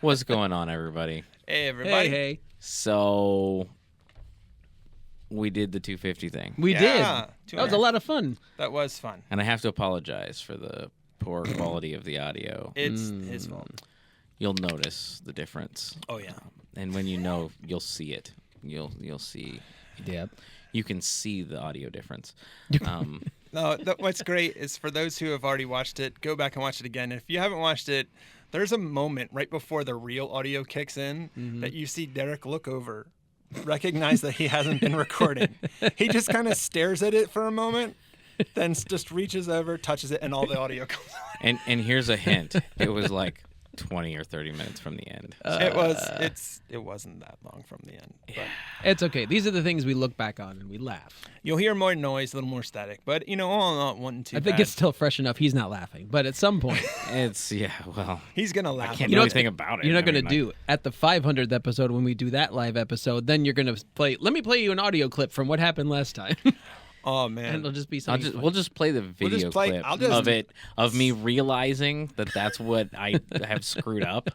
What's going on, everybody? Hey, everybody. Hey. So, we did the 250 thing. We did. That was a lot of fun. That was fun. And I have to apologize for the poor quality of the audio. It's his fault. You'll notice the difference. Oh, yeah. And when you know, you'll see it. You'll see. Yep. You can see the audio difference. No, what's great is for those who have already watched it, go back and watch it again. If you haven't watched it, there's a moment right before the real audio kicks in that you see Derek look over, recognize that he hasn't been recording. He just kind of stares at it for a moment, then just reaches over, touches it, and all the audio comes out. And here's a hint. It was like 20 or 30 minutes from the end. It wasn't that long from the end. But It's okay. These are the things we look back on and we laugh. you'll hear more noise, a little more static. But, all in all, it wasn't too I think bad. it's still fresh enough. He's not laughing. But at some point, Well, He's going to laugh. I can't You do know anything about it. you're not I going to mean, do at the 500th episode when we do that live episode. Then you're going to play. Let me play you an audio clip from what happened last time. Oh, And man. it'll just be something. funny. We'll just play the video clip of me realizing that that's what I have screwed up,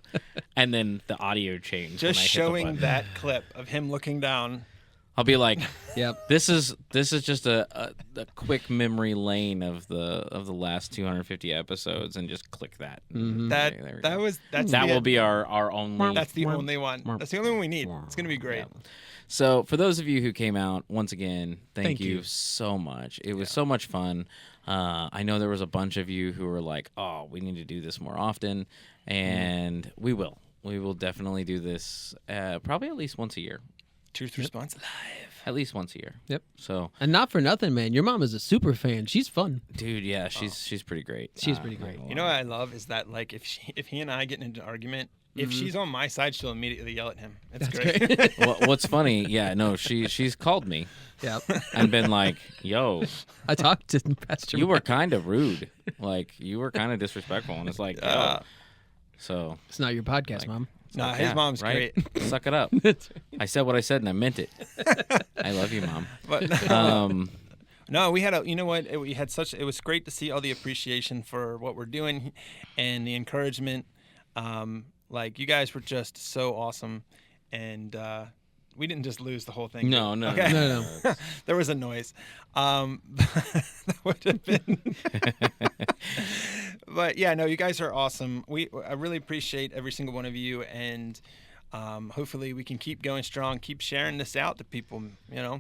and then the audio change. Just when I hit the showing button. that clip of him looking down. I'll be like, Yep. this is just a quick memory lane of the last 250 episodes, and just click that. That There we go. that's That the- will be our only. That's the only one. That's the only one we need. It's gonna be great. Yeah. So for those of you who came out, once again, thank you. you so much. It was so much fun. I know there was a bunch of you who were like, "Oh, we need to do this more often," and we will. We will definitely do this probably at least once a year. Truth Response Live. At least once a year. Yep. So, And not for nothing, man. Your mom is a super fan. She's fun. dude, yeah, she's pretty great. She's pretty great. not You know what I love is that like if he and I get into an argument, if she's on my side, she'll immediately yell at him. It's great. Well, what's funny? Yeah, no, she's called me Yep. and been like, "Yo, I talked to Pastor. you were Mike. kind of rude. Like, you were kind of disrespectful." And it's like, yo. So, It's not your podcast, Mom. Nah, yeah, his mom's right? great. Suck it up. I said what I said and I meant it. I love you, Mom. But no, we had you know what? It was great to see all the appreciation for what we're doing and the encouragement. Like you guys were just so awesome, and we didn't just lose the whole thing. No. Okay. No. There was a noise. That would have been. But yeah, no, you guys are awesome. I really appreciate every single one of you, and hopefully we can keep going strong, keep sharing this out to people.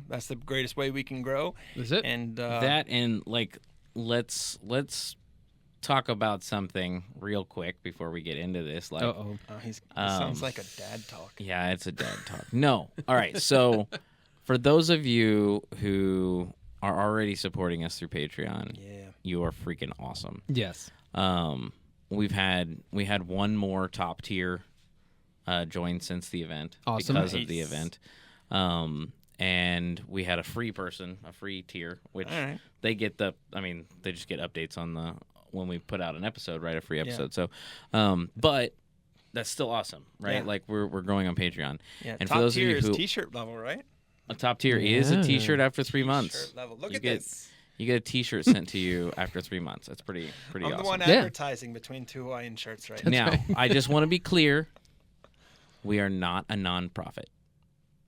That's the greatest way we can grow. That's it. And That and like, let's talk about something real quick before we get into this. Like, Uh-oh. he sounds like a dad talk. yeah, it's a dad talk. No. All right. So, for those of you who are already supporting us through Patreon, Yeah. you are freaking awesome. Yes. We had one more top tier join since the event Awesome. because of the Nice. event. And we had a free tier, which All right. they get they just get updates on when we put out an episode, right? A free Yeah. episode. So, but that's still awesome, right? Yeah. Like we're growing on Patreon. Yeah. And Top for those tier of you is who T-shirt level, right? a top tier is a Yeah. T-shirt after 3 months. T-shirt level. Look You at get- this. You get a T-shirt sent to you after 3 months. That's pretty I'm awesome. the one Yeah. advertising between two Hawaiian shirts right now. Now, I just want to be clear. We are not a nonprofit.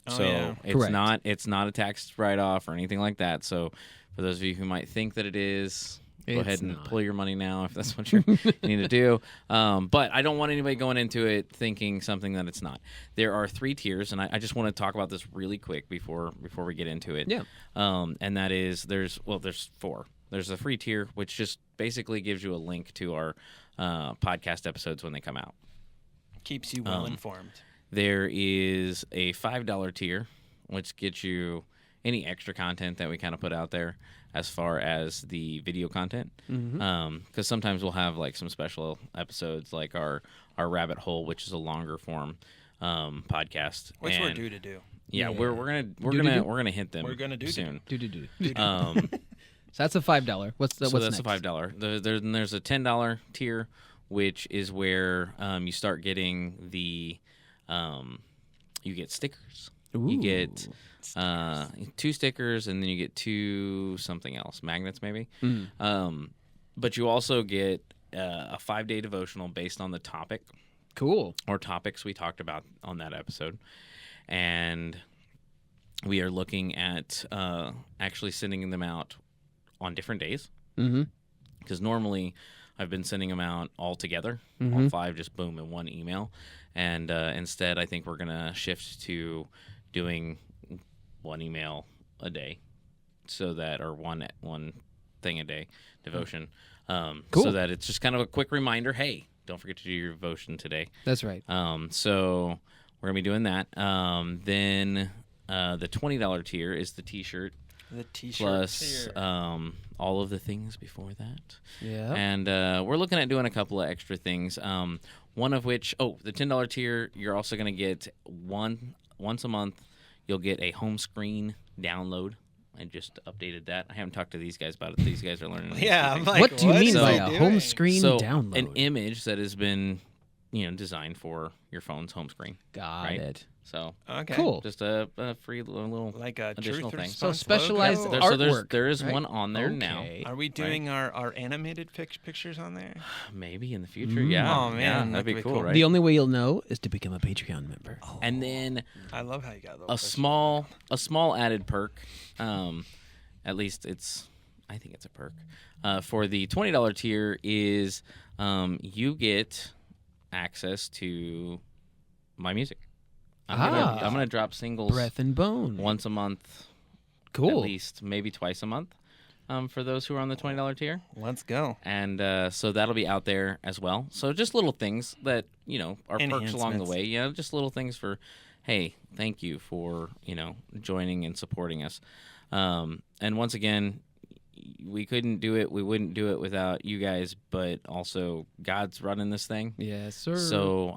Oh, So yeah. it's not a tax write-off or anything like that. So for those of you who might think that it is, go It's ahead and not. pull your money now if that's what you need to do. But I don't want anybody going into it thinking something that it's not. There are 3 tiers, and I just want to talk about this really quick before we get into it. Yeah. And that is there's 4. There's a free tier, which just basically gives you a link to our podcast episodes when they come out. Keeps you well informed. There is a $5 tier, which gets you any extra content that we kind of put out there as far as the video content. Because sometimes we'll have like some special episodes like our Rabbit Hole, which is a longer form podcast. Which we're And, due to do. Yeah, Yeah. we're gonna hit them. We're gonna do soon. Do. Um, So that's a $5. What's so what's that's next? a $5. There's a $10 tier, which is where you start getting the you get stickers. You get 2 stickers, and then you get 2 something else, magnets maybe. But you also get a 5-day devotional based on the topic Cool. or topics we talked about on that episode. And we are looking at actually sending them out on different days. Mm-hmm. Because normally I've been sending them out all together, Mm-hmm. all 5, just boom, in one email. And instead, I think we're going to shift to doing one email a day, or one thing a day, devotion, Cool. so that it's just kind of a quick reminder, hey, don't forget to do your devotion today. That's right. So we're going to be doing that. Then the $20 tier is the T-shirt. The T-shirt Plus tier. all of the things before that. Yeah. And we're looking at doing a couple of extra things. One of which, the $10 tier, you're also going to get once a month, you'll get a home screen download. I just updated that. I haven't talked to these guys about it. These guys are learning. Yeah, I'm like, What do you mean is by he a doing? home screen download? An image that has been, designed for your phone's home screen. Got right? it. So Okay. Cool. just a free little Like a additional truth thing. So response specialized logo? artwork. There is right? one on there now. Okay. Are we doing our animated pictures on there? Maybe in the future. Mm. Yeah. Oh, man, yeah, that that'd be could be cool, cool. right? The only way you'll know is to become a Patreon member. And then I love how you got those. a small added perk. At least I think it's a perk. For the $20 tier is you get access to my music. I'm gonna drop singles Breath and Bone. once a month, Cool. at least, maybe twice a month. For those who are on the $20 tier. Let's go. And so that'll be out there as well. So just little things that, are perks along the Enhancements. way. Yeah, just little things for, hey, thank you for, joining and supporting us. And once again, we couldn't do it. We wouldn't do it without you guys, but also God's running this thing. Yes, sir. So,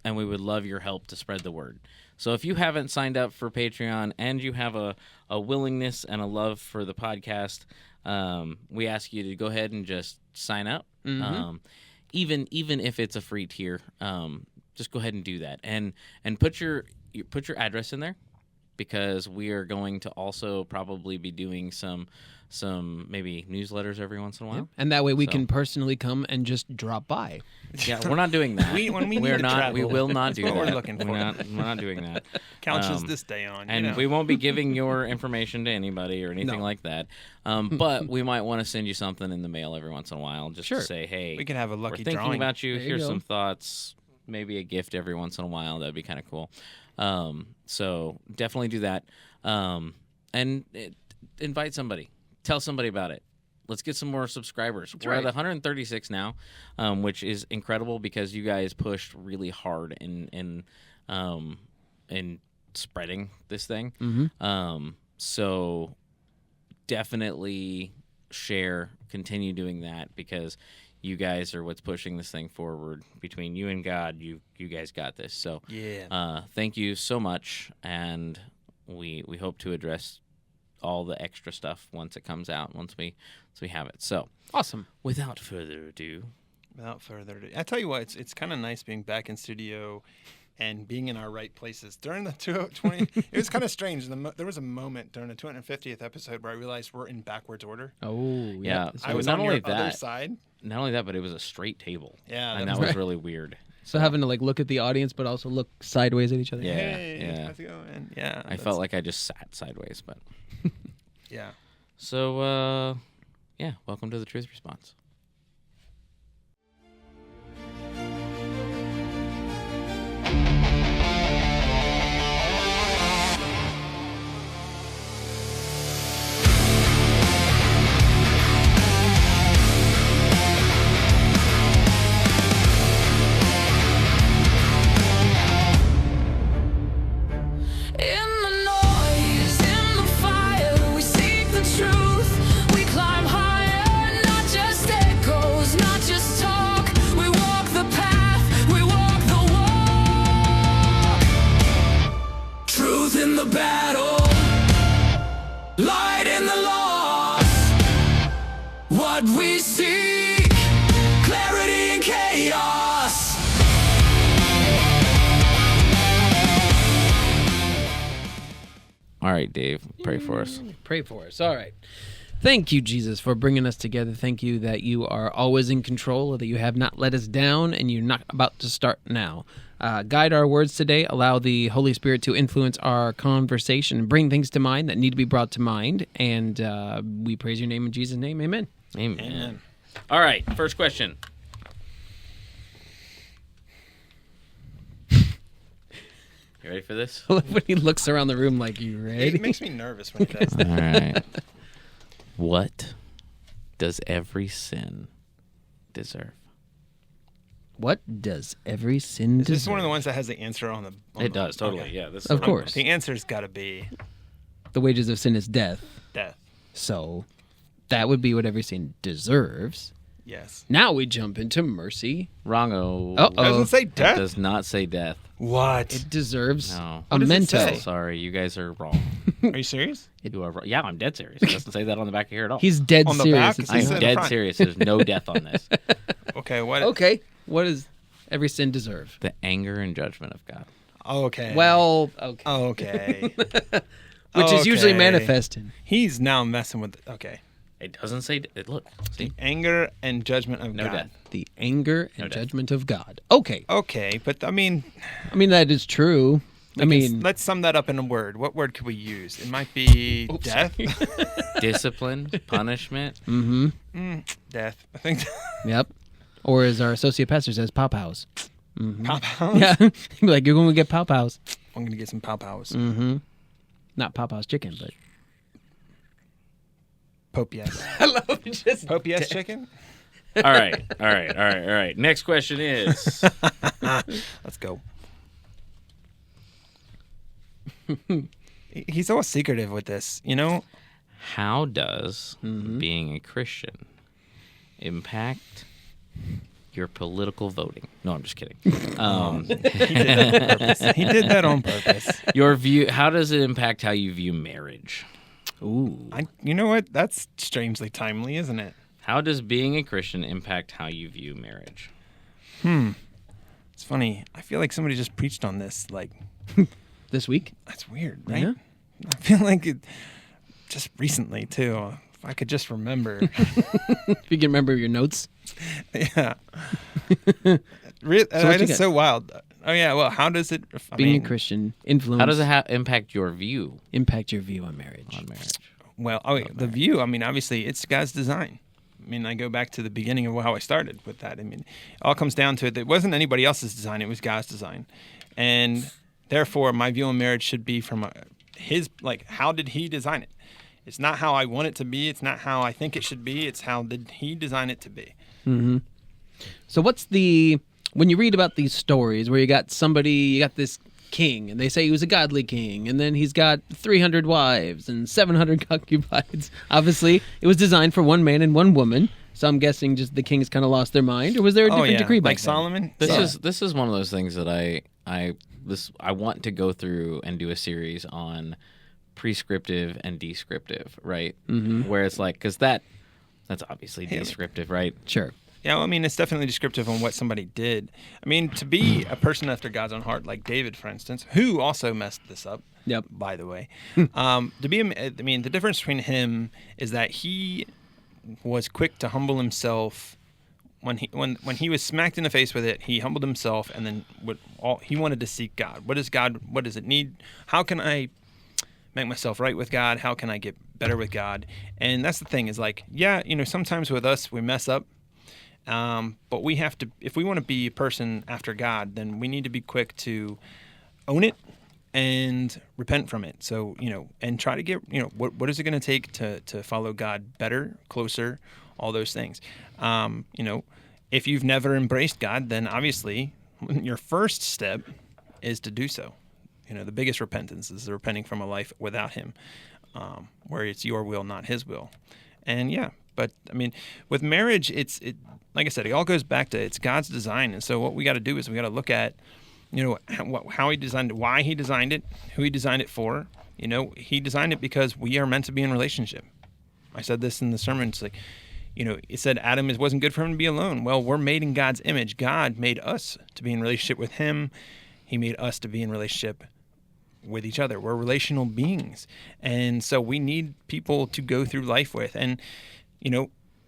and we would love your help to spread the word. So if you haven't signed up for Patreon and you have a willingness and a love for the podcast, we ask you to go ahead and just sign up. Mhm. Even if it's a free tier, just go ahead and do that. And put your address in there, because we are going to also probably be doing some maybe newsletters every once in a while. And that way we So- can personally come and just drop by. Yeah, we're not doing that. When we need We're to not. travel, We will not do that's that. what we're looking for. We're not doing that. Couches Um, this day on. And we won't be giving your information to anybody or anything No. like that. But we might want to send you something in the mail every once in a while, just Sure. to say, hey, we can have a we're lucky thinking drawing. about you. There you Here's go. some thoughts. Maybe a gift every once in a while. That'd be kind of cool. So definitely do that. Invite somebody. Tell somebody about it. Let's get some more subscribers. We're right. at 136 now, which is incredible because you guys pushed really hard in spreading this thing. Mm-hmm. So definitely continue doing that, because you guys are what's pushing this thing forward. Between you and God, you guys got this. So Yeah. thank you so much, and we hope to address all the extra stuff once it comes out, once we have it. So Awesome. without further ado, Without further ado, I tell you what, it's kind of nice being back in studio and being in our right places. During the 220, it was kind of strange. There was a moment during the 250th episode where I realized we're in backwards order. Oh, Yeah. That's I right. was not on only your other that- side. not only that, but it was a straight table. Yeah, and that that was was really weird. So having to look at the audience, but also look sideways at each other. Yeah, Hey, yeah. how's it going? Yeah, I felt like I just sat sideways, but yeah. so welcome to the Truth Response. In the noise, in the fire, we seek the truth. We climb higher, not just echoes, not just talk. We walk the path, we walk the walk. Truth in the battle, light in the loss. What we seek, clarity in chaos. All right, Dave, pray for us. Pray for us. All right. Thank you, Jesus, for bringing us together. Thank you that you are always in control, that you have not let us down, and you're not about to start now. Guide our words today. Allow the Holy Spirit to influence our conversation and bring things to mind that need to be brought to mind. And we praise your name in Jesus' name. Amen. Amen. All right, first question. You ready for this? When he looks around the room like, you ready? It makes me nervous when he does that. All right. What does every sin deserve? What does every sin Is deserve? this one of the ones that has the answer on the... It does, totally. Okay. Yeah, this is Of course. The answer's got to be The wages of sin is death. death. So that would be what every sin deserves. Yes. Now we jump into mercy. Wrong-o. Uh-oh. It doesn't say It death. does not say death. What? It deserves No. a What does it mento. say? Sorry, you guys are wrong. Are you serious? You are wrong. Yeah, I'm dead serious. It doesn't say that on the back of here at all. He's dead On the serious. back? It's I'm He said in dead front. serious. There's no death on this. Okay, what? okay. What does every sin deserve? The anger and judgment of God. Okay. Well, okay. Okay. Which is usually Okay. manifested. He's now messing with... Okay. It doesn't say. Look, see, Anger and judgment of no God. death. The anger and No death. judgment of God. Okay. Okay, but I mean... That is true. let's sum that up in a word. What word could we use? It might be death. Discipline, punishment. Mm-hmm. Death. I think... Yep. Or as our associate pastor says, pop house. Pop house? Yeah. He'd be like, you're going to get pop house. I'm going to get some pop house. Mm-hmm. Not pop house chicken, but... Pope yes. I love just... Pope yes chicken? All right. Next question is: Let's go. He's always secretive with this, you know? how does being a Christian impact your political voting? No, I'm just kidding. He did that on purpose. Your view. How does it impact how you view marriage? Ooh. You know what? That's strangely timely, isn't it? How does being a Christian impact how you view marriage? It's funny. I feel like somebody just preached on this. Like, This week? that's weird, right? Yeah. I feel like it just recently, too. If I could just remember. If you can remember your notes. Yeah. what you It's got? so wild. Oh, yeah. Well, how does it... Being a Christian influence. How does it impact your view impact your view on marriage? on marriage? Well, the view, obviously, it's God's design. I go back to the beginning of how I started with that. It all comes down to it. It wasn't anybody else's design. It was God's design. And therefore, my view on marriage should be from how did he design it? It's not how I want it to be. It's not how I think it should be. It's how did he design it to be. Mm-hmm. So when you read about these stories where you got this king and they say he was a godly king and then he's got 300 wives and 700 concubines. Obviously, it was designed for one man and one woman. So I'm guessing just the kings kind of lost their mind, or was there a different decree back like then? Solomon? This is one of those things that I want to go through and do a series on prescriptive and descriptive, right? Mm-hmm. Where it's like, because that's obviously descriptive, right? Sure. Yeah, well, it's definitely descriptive on what somebody did. To be a person after God's own heart, like David, for instance, who also messed this up. Yep. By the way, the difference between him is that he was quick to humble himself. When he was smacked in the face with it, he humbled himself, and then he wanted to seek God. What is God? What does it need? How can I make myself right with God? How can I get better with God? And that's the thing is sometimes with us we mess up. But we have to, if we want to be a person after God, then we need to be quick to own it and repent from it. So, and try to get, what is it going to take to follow God better, closer, all those things. If you've never embraced God, then obviously your first step is to do so. The biggest repentance is repenting from a life without him, where it's your will, not his will. And but with marriage, it like I said, it all goes back to it's God's design. And so what we got to do is we got to look at, how he designed it, why he designed it, who he designed it for. He designed it because we are meant to be in relationship. I said this in the sermon. It's like, it said Adam wasn't good for him to be alone. Well, we're made in God's image. God made us to be in relationship with him. He made us to be in relationship, with each other. We're relational beings. And so we need people to go through life with. And,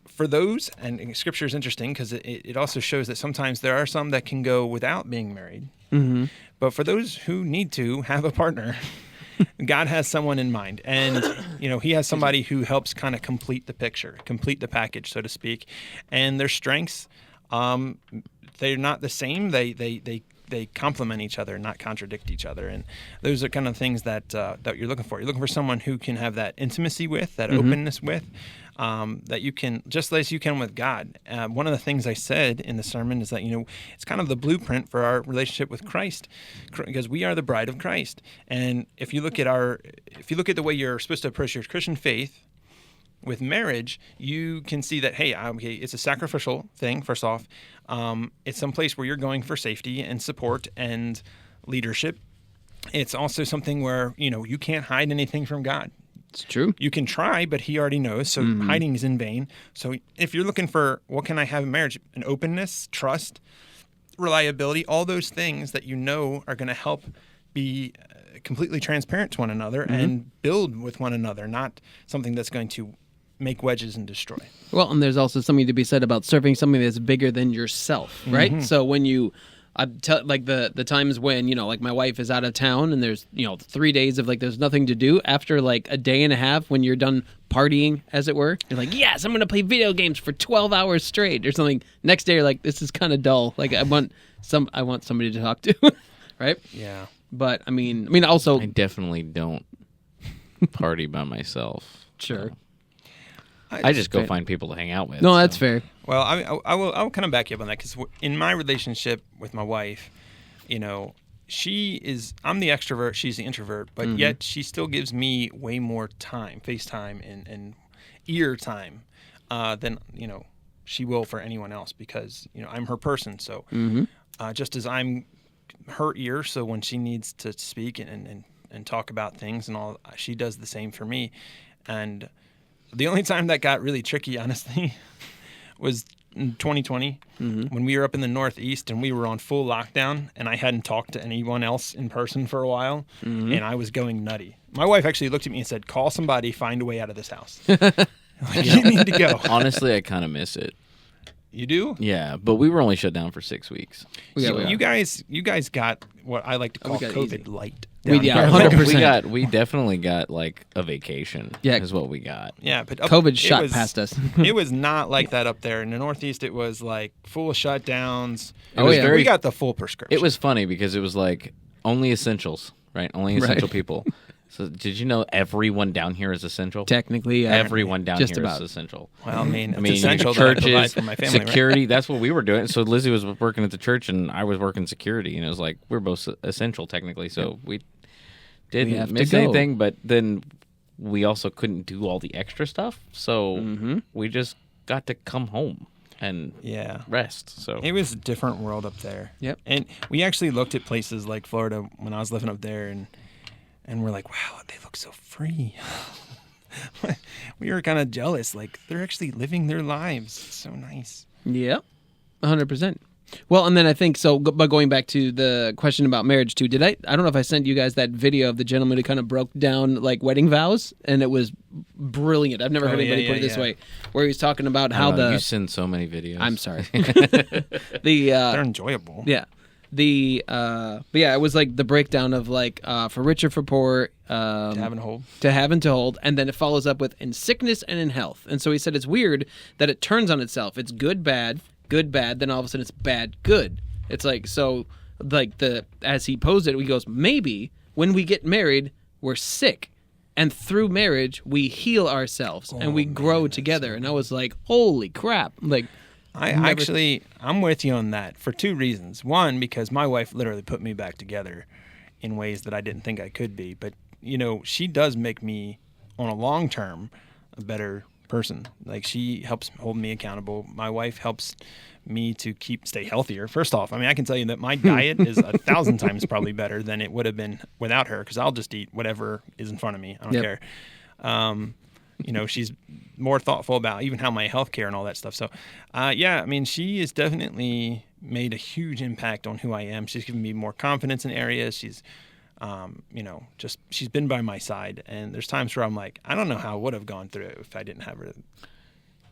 for those, and Scripture is interesting because it also shows that sometimes there are some that can go without being married. Mm-hmm. But for those who need to have a partner, God has someone in mind. And, he has somebody who helps kind of complete the picture, complete the package, so to speak. And their strengths, they're not the same. They complement each other, not contradict each other. And those are kind of things that you're looking for. You're looking for someone who can have that intimacy with, that openness with, that you can, just as you can with God. One of the things I said in the sermon is that, it's kind of the blueprint for our relationship with Christ, because we are the bride of Christ. And if you look at the way you're supposed to approach your Christian faith with marriage, you can see that, hey, it's a sacrificial thing, first off. It's some place where you're going for safety and support and leadership. It's also something where, you can't hide anything from God. It's true. You can try, but he already knows, so hiding is in vain. So if you're looking for what can I have in marriage, an openness, trust, reliability, all those things that are going to help be completely transparent to one another and build with one another, not something that's going to make wedges and destroy. Well, and there's also something to be said about serving something that's bigger than yourself, right? Mm-hmm. So when like the times when, like my wife is out of town and there's, 3 days of like there's nothing to do, after like a day and a half when you're done partying, as it were, you're like, yes, I'm going to play video games for 12 hours straight or something. Next day you're like, this is kind of dull. Like I want somebody to talk to, right? Yeah. But I mean also I definitely don't party by myself. Sure. I just go find people to hang out with. No, that's fair. Well, I will kind of back you up on that, because in my relationship with my wife, I'm the extrovert, she's the introvert, but yet she still gives me way more time, FaceTime and ear time than she will for anyone else, because I'm her person. So just as I'm her ear, so when she needs to speak and talk about things and all, she does the same for me. And the only time that got really tricky, honestly, was in 2020 when we were up in the Northeast and we were on full lockdown, and I hadn't talked to anyone else in person for a while, and I was going nutty. My wife actually looked at me and said, call somebody, find a way out of this house. You need to go. Honestly, I kind of miss it. You do? Yeah, but we were only shut down for 6 weeks. You guys got what I like to call got COVID easy. light. We- down yeah, here. 100%. We definitely got like a vacation. Yeah. Is what we got. Yeah, but COVID it shot was- past us. It was not like that up there in the Northeast. It was like full shutdowns. It was We got the full prescription. It was funny because it was like only essentials, right? Only essential people. So did you know everyone down here is essential? Technically, Everyone down just here about. is essential. Well, I mean, it's I mean, essential that I provide churches, for my family, right? security. That's what we were doing. So Lizzie was working at the church, and I was working security, and it was like we're both essential technically. So we have didn't to miss go. anything, but then we also couldn't do all the extra stuff. So we just got to come home and Yeah. rest. So It was a different world up there. Yep. And we actually looked at places like Florida when I was living up there, and we're like, wow, they look so free. We were kind of jealous. Like, they're actually living their lives. It's so nice. Yep, 100%. Well, and then I think so. But going back to the question about marriage too, I don't know if I sent you guys that video of the gentleman who kind of broke down like wedding vows, and it was brilliant. I've never heard anybody put it this way, where he was talking about how you send so many videos. I'm sorry. the They're enjoyable. yeah. But yeah, it was like the breakdown of like for rich or for poor, To have and hold. to have and to hold, and then it follows up with in sickness and in health. And so he said it's weird that it turns on itself. It's good, bad, then all of a sudden it's bad, good. It's like, so like as he posed it, he goes, maybe when we get married, we're sick. And through marriage, we heal ourselves and we grow together. And I was like, holy crap. Like, I'm with you on that for two reasons. One, because my wife literally put me back together in ways that I didn't think I could be. But, she does make me, on a long term, a better person. Like, she helps hold me accountable. My wife helps me to stay healthier. First off, I mean, I can tell you that my diet is 1,000 times probably better than it would have been without her, because I'll just eat whatever is in front of me. I don't care. She's more thoughtful about even how my health care and all that stuff. So, I mean, she has definitely made a huge impact on who I am. She's given me more confidence in areas. She's just she's been by my side. And there's times where I'm like, I don't know how I would have gone through it if I didn't have her.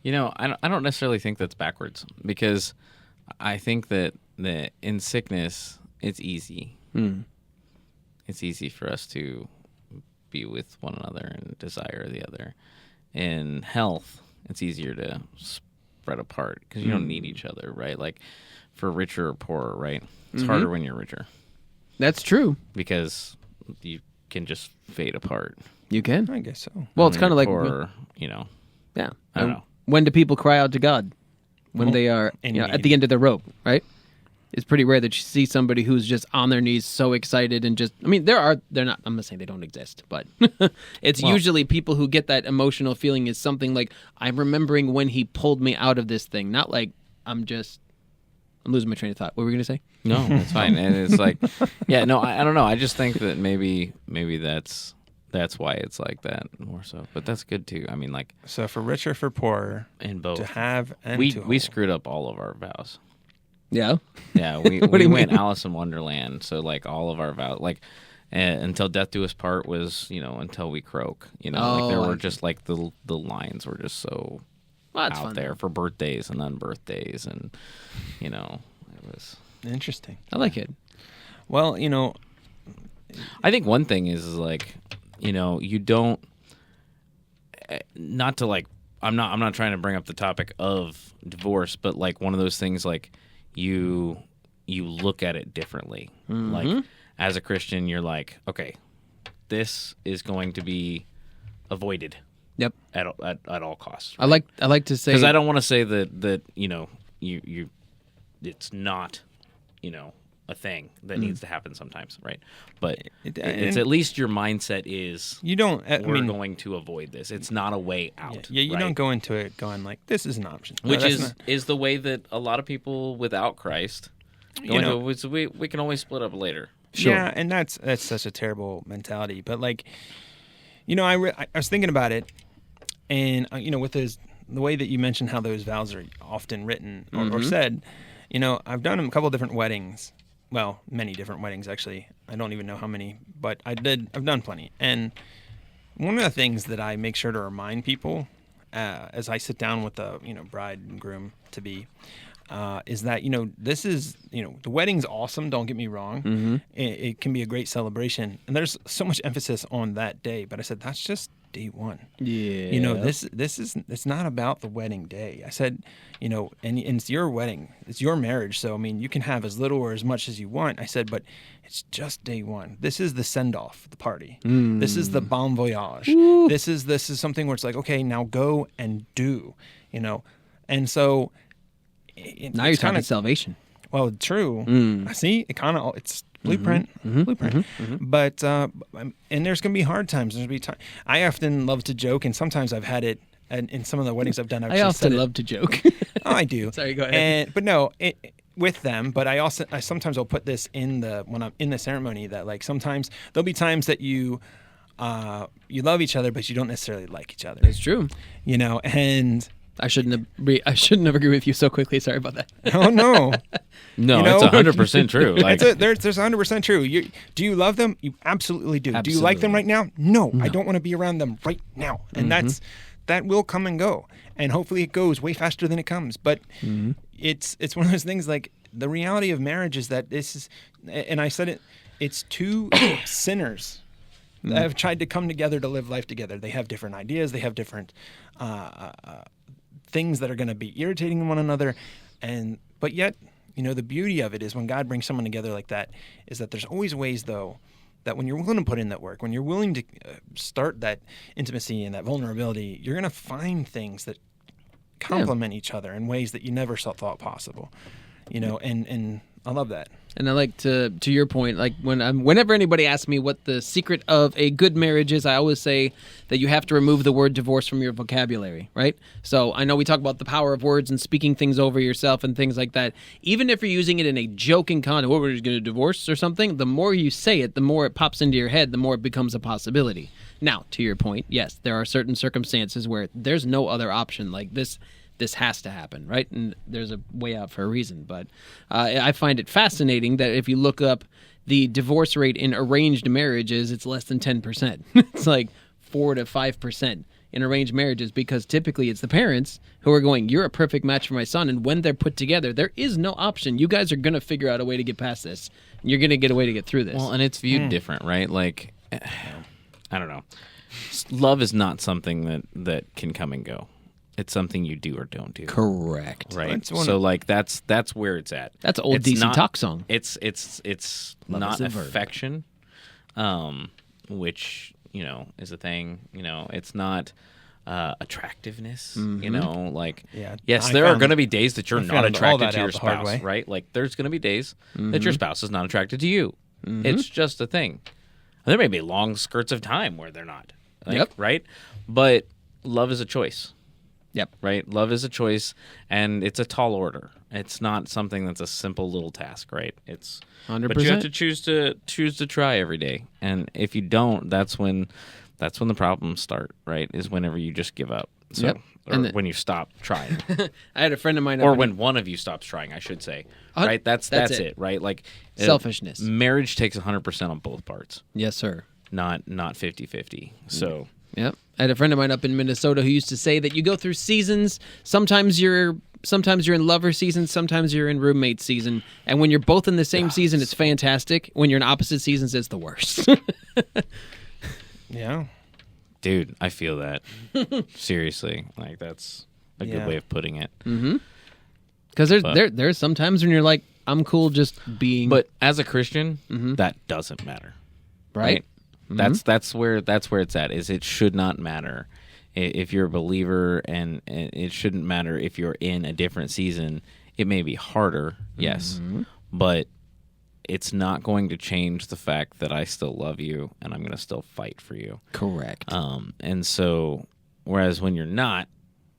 I don't necessarily think that's backwards, because I think that in sickness, it's easy. It's easy for us to be with one another and desire the other. In health, it's easier to spread apart because you don't need each other, right? Like for richer or poorer, right? It's harder when you're richer. That's true. Because you can just fade apart. You can. I guess so. Well, it's kind of like, Or, yeah. I don't know. When do people cry out to God? When they are at the end of their rope, right? It's pretty rare that you see somebody who's just on their knees, so excited and just. I mean, they're not. I'm not saying they don't exist, but it's usually people who get that emotional feeling is something like, I'm remembering when he pulled me out of this thing, not like I'm losing my train of thought. What were we gonna say? No, it's fine. And it's like, I don't know. I just think that maybe that's why it's like that more so. But that's good too. I mean, like, So for richer, for poorer, in both, to have and we to we hold. screwed up all of our vows. Yeah. Yeah, we What do you went mean? Alice in Wonderland. So like all of our vows, like until death do us part was until we croak. Like there Oh, were I just like the lines were just so Well, that's out fun. there for birthdays and unbirthdays, and it was. Interesting. I like it. Well, I think one thing is like, you don't, not to like, I'm not trying to bring up the topic of divorce, but like one of those things, like you look at it differently. Like as a Christian, you're like, okay, this is going to be avoided Yep. at all costs. I like to say, Because I don't want to say that you it's not a thing that needs to happen sometimes, right? But it's at least your mindset is you don't. we're going to avoid this. It's not a way out. Yeah, you right? don't go into it going like, this is an option. No, Which that's is not- is the way that a lot of people without Christ go You know- into it. So we can always split up later. Yeah, and that's such a terrible mentality. But like, I was thinking about it, and with the way that you mentioned how those vows are often written or said, I've done a couple different weddings. Well, many different weddings actually. I don't even know how many, but I've done plenty. And one of the things that I make sure to remind people as I sit down with the bride and groom to be. Is that this is the wedding's awesome, don't get me wrong. It can be a great celebration, and there's so much emphasis on that day, but I said that's just day one. yeah, It's not about the wedding day. I said and it's your wedding, it's your marriage, so I mean you can have as little or as much as you want. I said, but it's just day one. This is the send-off, the party. This is the bon voyage. This is something where it's like, okay, now go and do, and so now you're talking salvation. well, true. See, it's blueprint, But and there's gonna be hard times. There's gonna be time. I often love to joke, and sometimes I've had it. And in some of the weddings I've done, I often love to joke. Oh, I do. Sorry, go ahead. But no, with them. But I sometimes will put this when I'm in the ceremony that like sometimes there'll be times that you love each other, but you don't necessarily like each other. It's true. And. I shouldn't have agreed with you so quickly. Sorry about that. Oh no. No, it's 100% true. Like, There's 100% true. Do you love them? You absolutely do. Do you like them right now? No, I don't want to be around them right now. And that will come and go. And hopefully it goes way faster than it comes. But it's one of those things like the reality of marriage is that this is, and I said it's two sinners that have tried to come together to live life together. They have different ideas. They have different things that are going to be irritating one another. But yet, the beauty of it is when God brings someone together like that is that there's always ways, though, that when you're willing to put in that work, when you're willing to start that intimacy and that vulnerability, you're going to find things that complement each other in ways that you never thought possible. And I love that. And I like to your point, like whenever anybody asks me what the secret of a good marriage is, I always say that you have to remove the word divorce from your vocabulary, right? So I know we talk about the power of words and speaking things over yourself and things like that. Even if you're using it in a joking context, what, we're just going to divorce or something, the more you say it, the more it pops into your head, the more it becomes a possibility. Now, to your point, yes, there are certain circumstances where there's no other option. Like this this has to happen, right? And there's a way out for a reason. But I find it fascinating that if you look up the divorce rate in arranged marriages, it's less than 10%. It's like 4 to 5% in arranged marriages, because typically it's the parents who are going, you're a perfect match for my son. And when they're put together, there is no option. You guys are going to figure out a way to get past this. And you're going to get a way to get through this. Well, and it's viewed different, right? Like, I don't know. Love is not something that can come and go. It's something you do or don't do. Correct. Right. So like that's where it's at. That's an old DC Talk song. It's Love not is a verb. affection, which is a thing. It's not attractiveness. Like yes, I there are found- going to be days that you're I not found all attracted that to your out the hard spouse, way. right? Like there's going to be days that your spouse is not attracted to you. It's just a thing. There may be long skirts of time where they're not. Like, Yep. Right. But love is a choice. Yep. Right? Love is a choice, and it's a tall order. It's not something that's a simple little task, right? It's 100%. But you have to choose to try every day. And if you don't, that's when the problems start, right? Is whenever you just give up. So Yep. or And when you stop trying. I had a friend of mine. Or up in- when one of you stops trying, I should say. Uh, Right? That's that's it. it. Right? Like Selfishness. Marriage takes 100% on both parts, Yes, sir. not 50-50. So Yep. I had a friend of mine up in Minnesota who used to say that you go through seasons. Sometimes you're in lover season, sometimes you're in roommate season, and when you're both in the same season, it's fantastic. When you're in opposite seasons, it's the worst. Yeah. dude, I feel that. Seriously. Like that's a Yeah. good way of putting it. Because there's some times when you're like, I'm cool just being, But as a Christian, that doesn't matter. right? That's where it's at. Is it should not matter if you're a believer, and it shouldn't matter if you're in a different season. It may be harder, yes, but it's not going to change the fact that I still love you and I'm going to still fight for you. Correct. And so, whereas when you're not,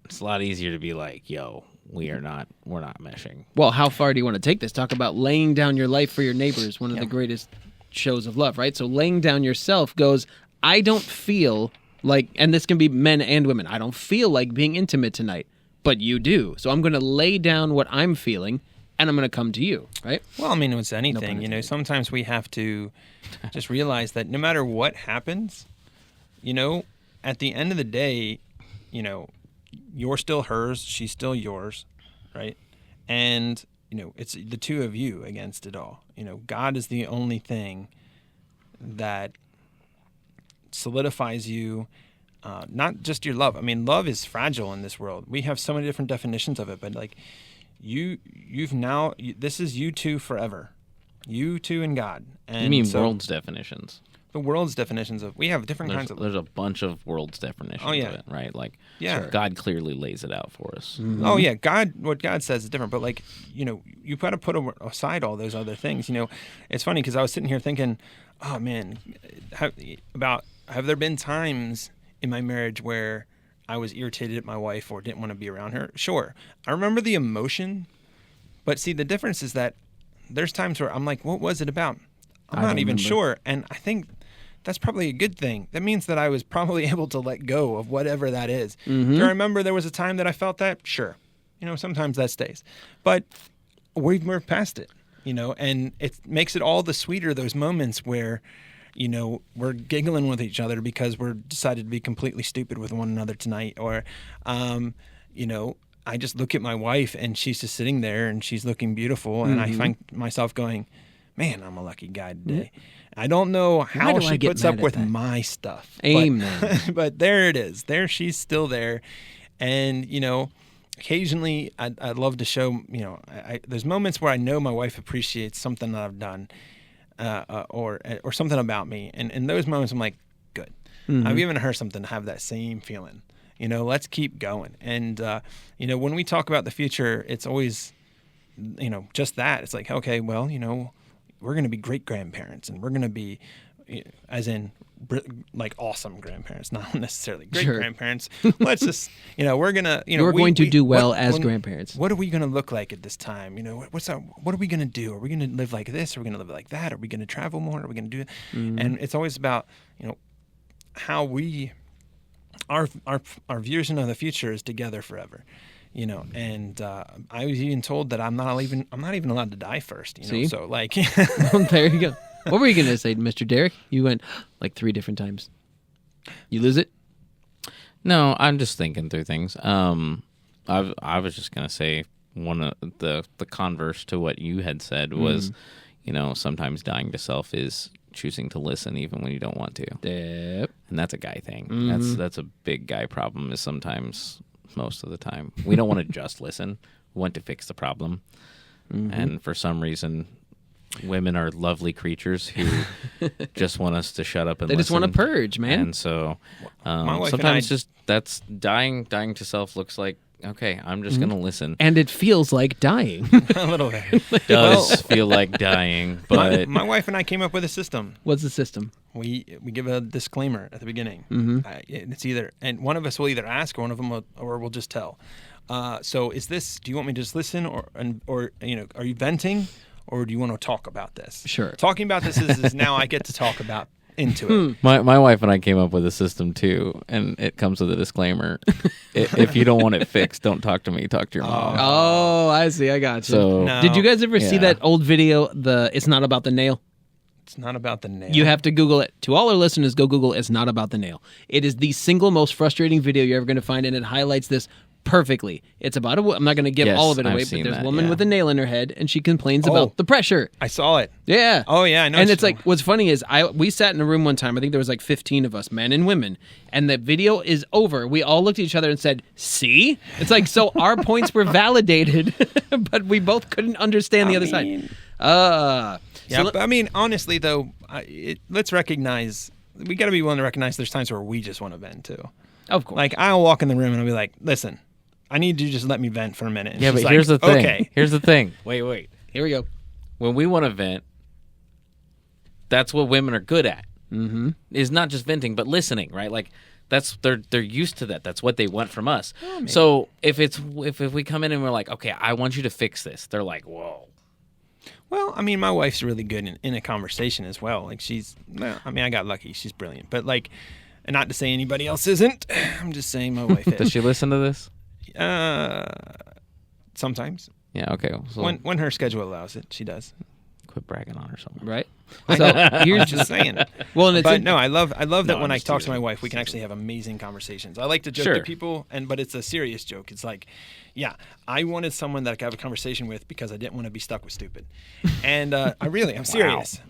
it's a lot easier to be like, "Yo, we're not meshing." Well, how far do you want to take this? Talk about laying down your life for your neighbors, one of the greatest shows of love, right? So laying down yourself goes, I don't feel like, and this can be men and women, I don't feel like being intimate tonight, but you do. So I'm going to lay down what I'm feeling, and I'm going to come to you, right? Well, I mean, it's anything, sometimes we have to just realize that no matter what happens, at the end of the day, you're still hers, she's still yours, right? And, it's the two of you against it all. God is the only thing that solidifies you, not just your love. I mean, love is fragile in this world. We have so many different definitions of it, but like this is you two forever. You two and God. And You mean so world's definitions? The world's definitions of, we have different kinds of. There's a bunch of world's definitions Oh, yeah. of it, right? Like, Yeah. Sure. God clearly lays it out for us. Oh yeah, what God says is different, but like, you got to put aside all those other things. It's funny because I was sitting here thinking, oh man, have there been times in my marriage where I was irritated at my wife or didn't want to be around her? Sure. I remember the emotion, but see, the difference is that there's times where I'm like, what was it about? I'm not even sure. And I think that's probably a good thing. That means that I was probably able to let go of whatever that is. Do I remember there was a time that I felt that? Sure. Sometimes that stays. But we're past it, and it makes it all the sweeter, those moments where, we're giggling with each other because we're decided to be completely stupid with one another tonight. Or, I just look at my wife and she's just sitting there and she's looking beautiful. And I find myself going, man, I'm a lucky guy today. I don't know how do I she get puts mad up at with that? my stuff. Amen. But there it is. There, she's still there. And, occasionally I'd love to show, there's moments where I know my wife appreciates something that I've done or something about me. And in those moments, I'm like, good. I've given her something to have that same feeling. Let's keep going. And, when we talk about the future, it's always, just that. It's like, okay, well, we're going to be great grandparents and we're going to be, as in like awesome grandparents, not necessarily great grandparents. Let's just, we're going to, You're going to do well as grandparents. What are we going to look like at this time? What are we going to do? Are we going to live like this? Are we going to live like that? Are we going to travel more? Are we going to do it? And it's always about, how our vision of the future is together forever. You know, and I was even told that I'm not even allowed to die first. You know, See? so like, There you go. What were you going to say, Mr. Derek? You went like 3 different times. You lose it? No, I'm just thinking through things. I was just gonna say one of the converse to what you had said was, you know, sometimes dying to self is choosing to listen even when you don't want to. Yep. And that's a guy thing. That's a big guy problem. Is sometimes, most of the time, we don't want to just listen. We want to fix the problem. And for some reason, women are lovely creatures who just want us to shut up and They listen. just want to purge, man. And so My wife and sometimes I- just that's dying to self looks like, okay, I'm just going to listen. And it feels like dying. a little bit. Does feel like dying, but My wife and I came up with a system. What's the system? We give a disclaimer at the beginning. It's either, and one of us will either ask, or one of them will just tell. So is this? Do you want me to just listen, or you know, are you venting, or do you want to talk about this? Sure. Talking about this is now I get to talk about into it. my wife and I came up with a system too, and it comes with a disclaimer. If you don't want it fixed, don't talk to me. Talk to your mom. Oh, I see. I got you. So No. Did you guys ever see Yeah. that old video, It's Not About the Nail? It's not about the nail. You have to Google it. To all our listeners, go Google It's Not About the Nail. It is the single most frustrating video you're ever going to find, and it highlights this perfectly. It's about I'm not going to give Yes, all of it I've away, but seen there's a that, woman yeah. with a nail in her head, and she complains Oh. about the pressure. I saw it. Yeah. Oh, yeah, I know And what it's you- like, what's funny is we sat in a room one time. I think there was like 15 of us, men and women, and the video is over. We all looked at each other and said, "See?" It's like, so our points were validated, but we both couldn't understand the other mean- side. Yeah, So but I mean, honestly, though, let's recognize, we got to be willing to recognize there's times where we just want to vent, too. of course. Like, I'll walk in the room and I'll be like, listen, I need you to just let me vent for a minute. And yeah, she's but like, here's the thing. Okay. Here's the thing. Wait. Here we go. When we want to vent, that's what women are good at. Mm-hmm. Is not just venting, but listening, right? Like they're used to that. That's what they want from us. So if we come in and we're like, okay, I want you to fix this, they're like, whoa. Well, I mean, my wife's really good in a conversation as well. Like, I got lucky. She's brilliant. But, like, and not to say anybody else isn't. I'm just saying my wife Does is. she listen to this? Sometimes. Yeah. Okay. So When her schedule allows it, she does. quit bragging on her so much. Right? So I'm here's just saying. well, and it's But no, I love that No, when I'm I just talk to teasing. my wife, we can actually have amazing conversations. I like to joke Sure. to people, but it's a serious joke. It's like, yeah, I wanted someone that I could have a conversation with because I didn't want to be stuck with stupid. And I'm serious.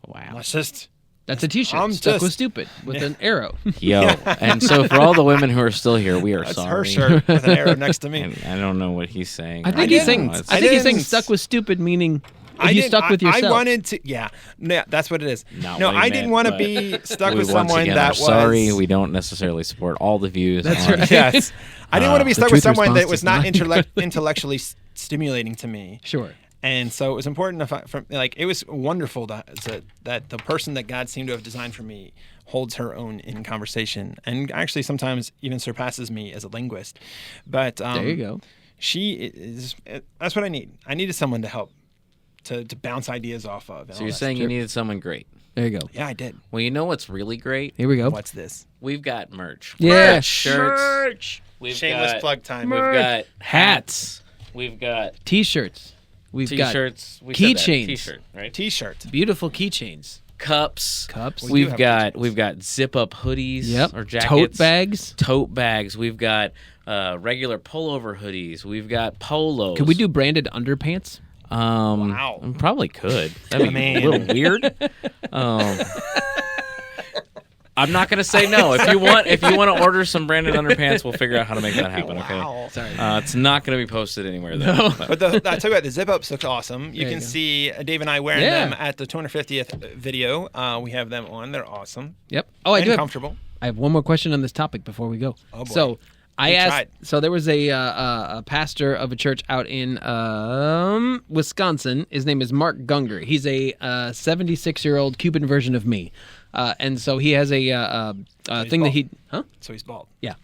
Wow. Let's just. that's a T-shirt. I'm Stuck just- with stupid with an arrow. Yo. And so for all the women who are still here, we are That's sorry. her shirt with an arrow next to me. And I don't know what he's saying. I think right he's now. saying. It's- I think he's saying didn't- stuck with stupid, meaning I you didn't- stuck with yourself. I wanted to. Yeah, that's what it is. Not No, what he I didn't meant, want to but be stuck we with once someone again that are was. sorry. We don't necessarily support all the views. That's on right. Yes, I didn't want to be the stuck with truth someone that response was does not not- intellectually stimulating to me. Sure. And so it was important it was wonderful that the person that God seemed to have designed for me holds her own in conversation, and actually sometimes even surpasses me as a linguist. But There you go. She is. That's what I need. I needed someone to help to bounce ideas off of. and So all you're that saying stuff. you needed someone great. There you go. Yeah, I did. Well, you know what's really great? Here we go. What's this? We've got merch. Yeah. Shirts. We've Shameless got, plug time. We've got Hats. We've got T-shirts. We've t-shirts. We Keychains. said that. T-shirt, right? T-shirt. got beautiful keychains. Cups. Cups. We do have We've got zip-up hoodies Yep. or jackets. Tote bags. Tote bags. We've got regular pullover hoodies. We've got polos. Could we do branded underpants? Wow. Probably could. That'd be Man. a little weird. I'm not gonna say no. If you want to order some branded underpants, we'll figure out how to make that happen. Okay. Wow. Sorry. It's not gonna be posted anywhere though. But I tell you what, the zip ups look awesome. You There can you go. see Dave and I wearing Yeah. them at the 250th video. We have them on. They're awesome. Yep. Oh, I And do. comfortable. I have one more question on this topic before we go. Oh, boy. So I You asked. tried. So there was a pastor of a church out in Wisconsin. His name is Mark Gunger. He's a 76-year-old Cuban version of me, and so he has a thing that bald. he. Huh? So he's bald. Yeah.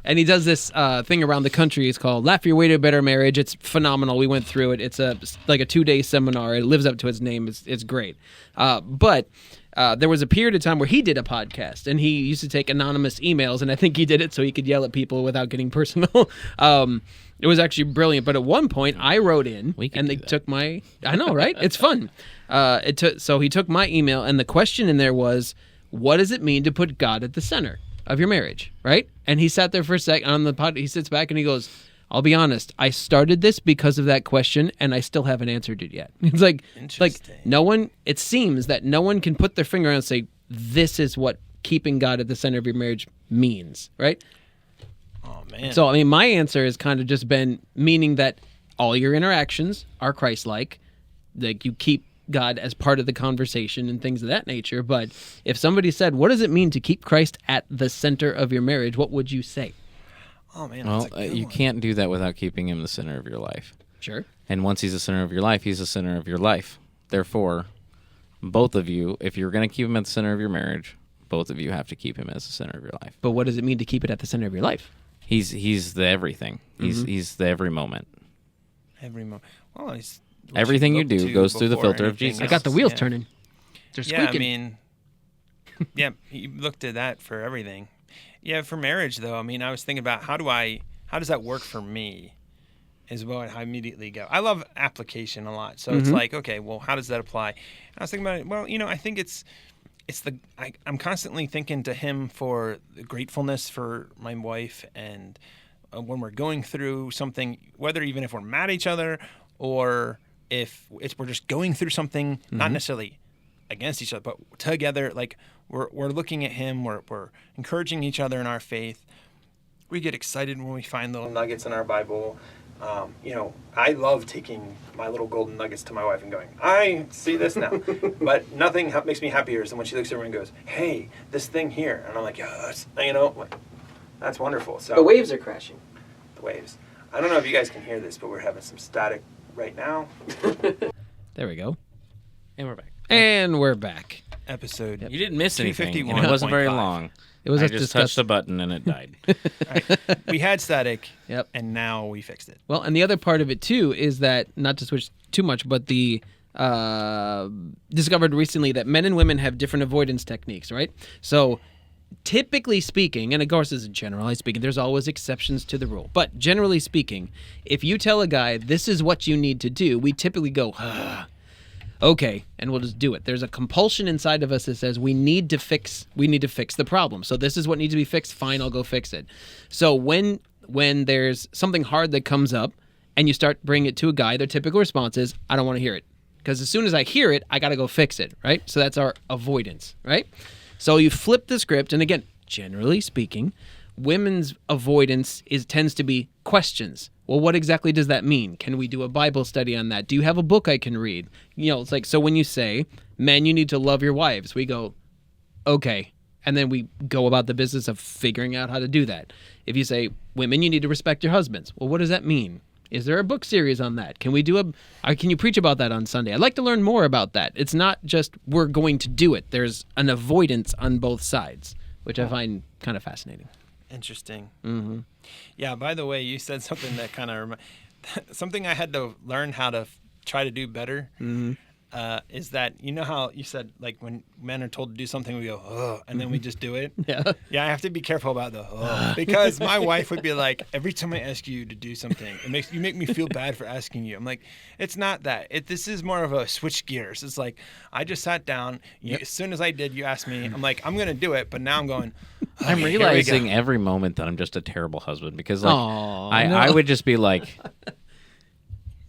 And he does this thing around the country. It's called Laugh Your Way to a Better Marriage. It's phenomenal. We went through it. It's like a 2-day seminar. It lives up to its name. It's great. But there was a period of time where he did a podcast, and he used to take anonymous emails, and I think he did it so he could yell at people without getting personal. It was actually brilliant. But at one point, I wrote in, and they took my... I know, right? It's fun. So he took my email, and the question in there was, what does it mean to put God at the center of your marriage, right? And he sat there for a sec on the pod. He sits back and he goes, I'll be honest, I started this because of that question, and I still haven't answered it yet. It's like no one, it seems that no one can put their finger on and say, this is what keeping God at the center of your marriage means, right? Oh, man. So, I mean, my answer has kind of just been meaning that all your interactions are Christ-like, like you keep God as part of the conversation and things of that nature. But if somebody said, what does it mean to keep Christ at the center of your marriage, what would you say? Oh, man. Well, you can't do that without keeping him the center of your life. Sure. And once he's the center of your life, he's the center of your life. Therefore, both of you, if you're going to keep him at the center of your marriage, both of you have to keep him as the center of your life. But what does it mean to keep it at the center of your life? He's the everything. He's the every moment. Every moment. Well, he's... Everything you do goes through the filter of Jesus. I got the wheels turning. They're squeaking. Yeah, I mean, yeah, you looked at that for everything. Yeah, for marriage, though, I mean, I was thinking about how does that work for me is what I immediately go. I love application a lot. So it's like, okay, well, how does that apply? And I was thinking about it. Well, I think I'm constantly thinking to him for the gratefulness for my wife. And when we're going through something, whether even if we're mad at each other or if we're just going through something, not necessarily against each other, but together, like we're looking at him, we're encouraging each other in our faith. We get excited when we find little nuggets in our Bible. I love taking my little golden nuggets to my wife and going, I see this now. But nothing makes me happier than when she looks over and goes, hey, this thing here. And I'm like, yes, that's wonderful. So the waves are crashing. The waves. I don't know if you guys can hear this, but we're having some static right now. There we go. And we're back. Episode. You didn't miss anything. 251. It wasn't very long. It was I us just touched the button and it died. Right. We had static, Yep. and now we fixed it. Well, and the other part of it, too, is that, not to switch too much, but the discovered recently that men and women have different avoidance techniques, right? So typically speaking, and of course this is generally speaking, there's always exceptions to the rule. But generally speaking, if you tell a guy, this is what you need to do, we typically go, okay, and we'll just do it. There's a compulsion inside of us that says we need to fix the problem. So this is what needs to be fixed. Fine, I'll go fix it. So when there's something hard that comes up and you start bringing it to a guy, their typical response is, I don't want to hear it. Because as soon as I hear it, I got to go fix it, right? So that's our avoidance, right? So you flip the script, and again, generally speaking, women's avoidance tends to be questions. Well, what exactly does that mean? Can we do a Bible study on that? Do you have a book I can read? It's like, so when you say, men, you need to love your wives, we go, okay. And then we go about the business of figuring out how to do that. If you say, women, you need to respect your husbands. Well, what does that mean? Is there a book series on that? Can you preach about that on Sunday? I'd like to learn more about that. It's not just we're going to do it. There's an avoidance on both sides, which I find kind of fascinating. Interesting. Mm-hmm. Yeah, by the way, you said something that kind of something I had to learn how to try to do better. Mm-hmm. Is that, how you said, like, when men are told to do something, we go, oh, and then we just do it? Yeah. Yeah, I have to be careful about the because my wife would be like, every time I ask you to do something, you make me feel bad for asking you. I'm like, it's not that. This is more of a switch gears. It's like, I just sat down. As soon as I did, you asked me. I'm like, I'm going to do it, but now I'm going, okay, I'm realizing every moment that I'm just a terrible husband because, like, I would just be like,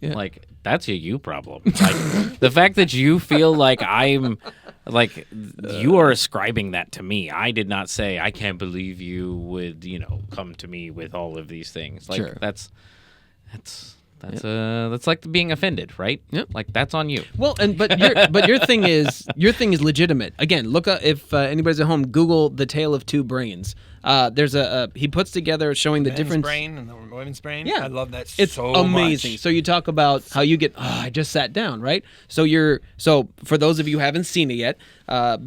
like, that's a you problem. Like, the fact that you feel like I'm, like, you are ascribing that to me. I did not say, I can't believe you would, come to me with all of these things. Like, sure. That's like being offended, right? Yep. Like, that's on you. Well, but your thing is legitimate. Again, look up, if anybody's at home, Google The Tale of Two Brains. There's he puts together showing the Men's difference. brain and the women's brain. Yeah. I love that It's so amazing. much. So you talk about how you get. Oh, I just sat down, right? So for those of you who haven't seen it yet,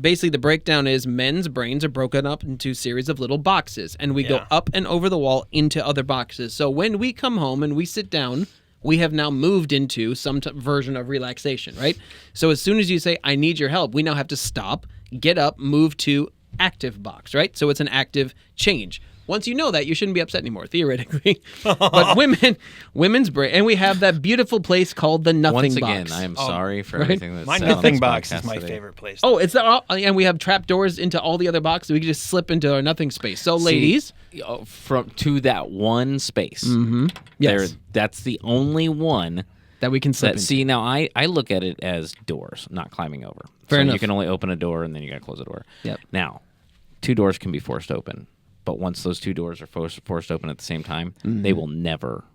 basically the breakdown is men's brains are broken up into a series of little boxes, and we go Yeah. up and over the wall into other boxes. So when we come home and we sit down, we have now moved into some version of relaxation, right? So as soon as you say, "I need your help," we now have to stop, get up, move to active box, right? So it's an active change. Once you know that, you shouldn't be upset anymore, theoretically. But women's brain, and we have that beautiful place called the nothing Once box. again, I am sorry for right? everything that's My said on nothing this box podcast is my today. favorite place. Oh, it's and we have trap doors into all the other boxes. We can just slip into our nothing space. So, ladies, from to that one space. yes, That's the only one that we can slip that. into. See, now I look at it as doors, not climbing over. Fair so enough. You can only open a door and then you got to close a door. Yep. Now, 2 doors can be forced open, but once those 2 doors are forced open at the same time, they will never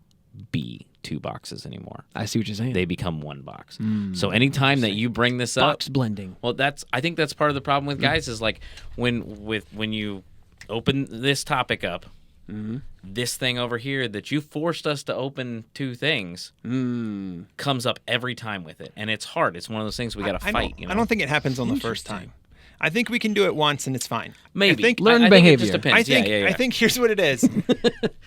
be 2 boxes anymore. I see what you're saying. They become 1 box. So anytime that you bring this up, Box blending. well, I think that's part of the problem with guys is like when you open this topic up, this thing over here that you forced us to open 2 things comes up every time with it, and it's hard. It's one of those things we got to fight. I don't think it happens on the first time. I think we can do it once and it's fine. Maybe I think, Learn I think it behavior. just depends. I think yeah. I think here's what it is.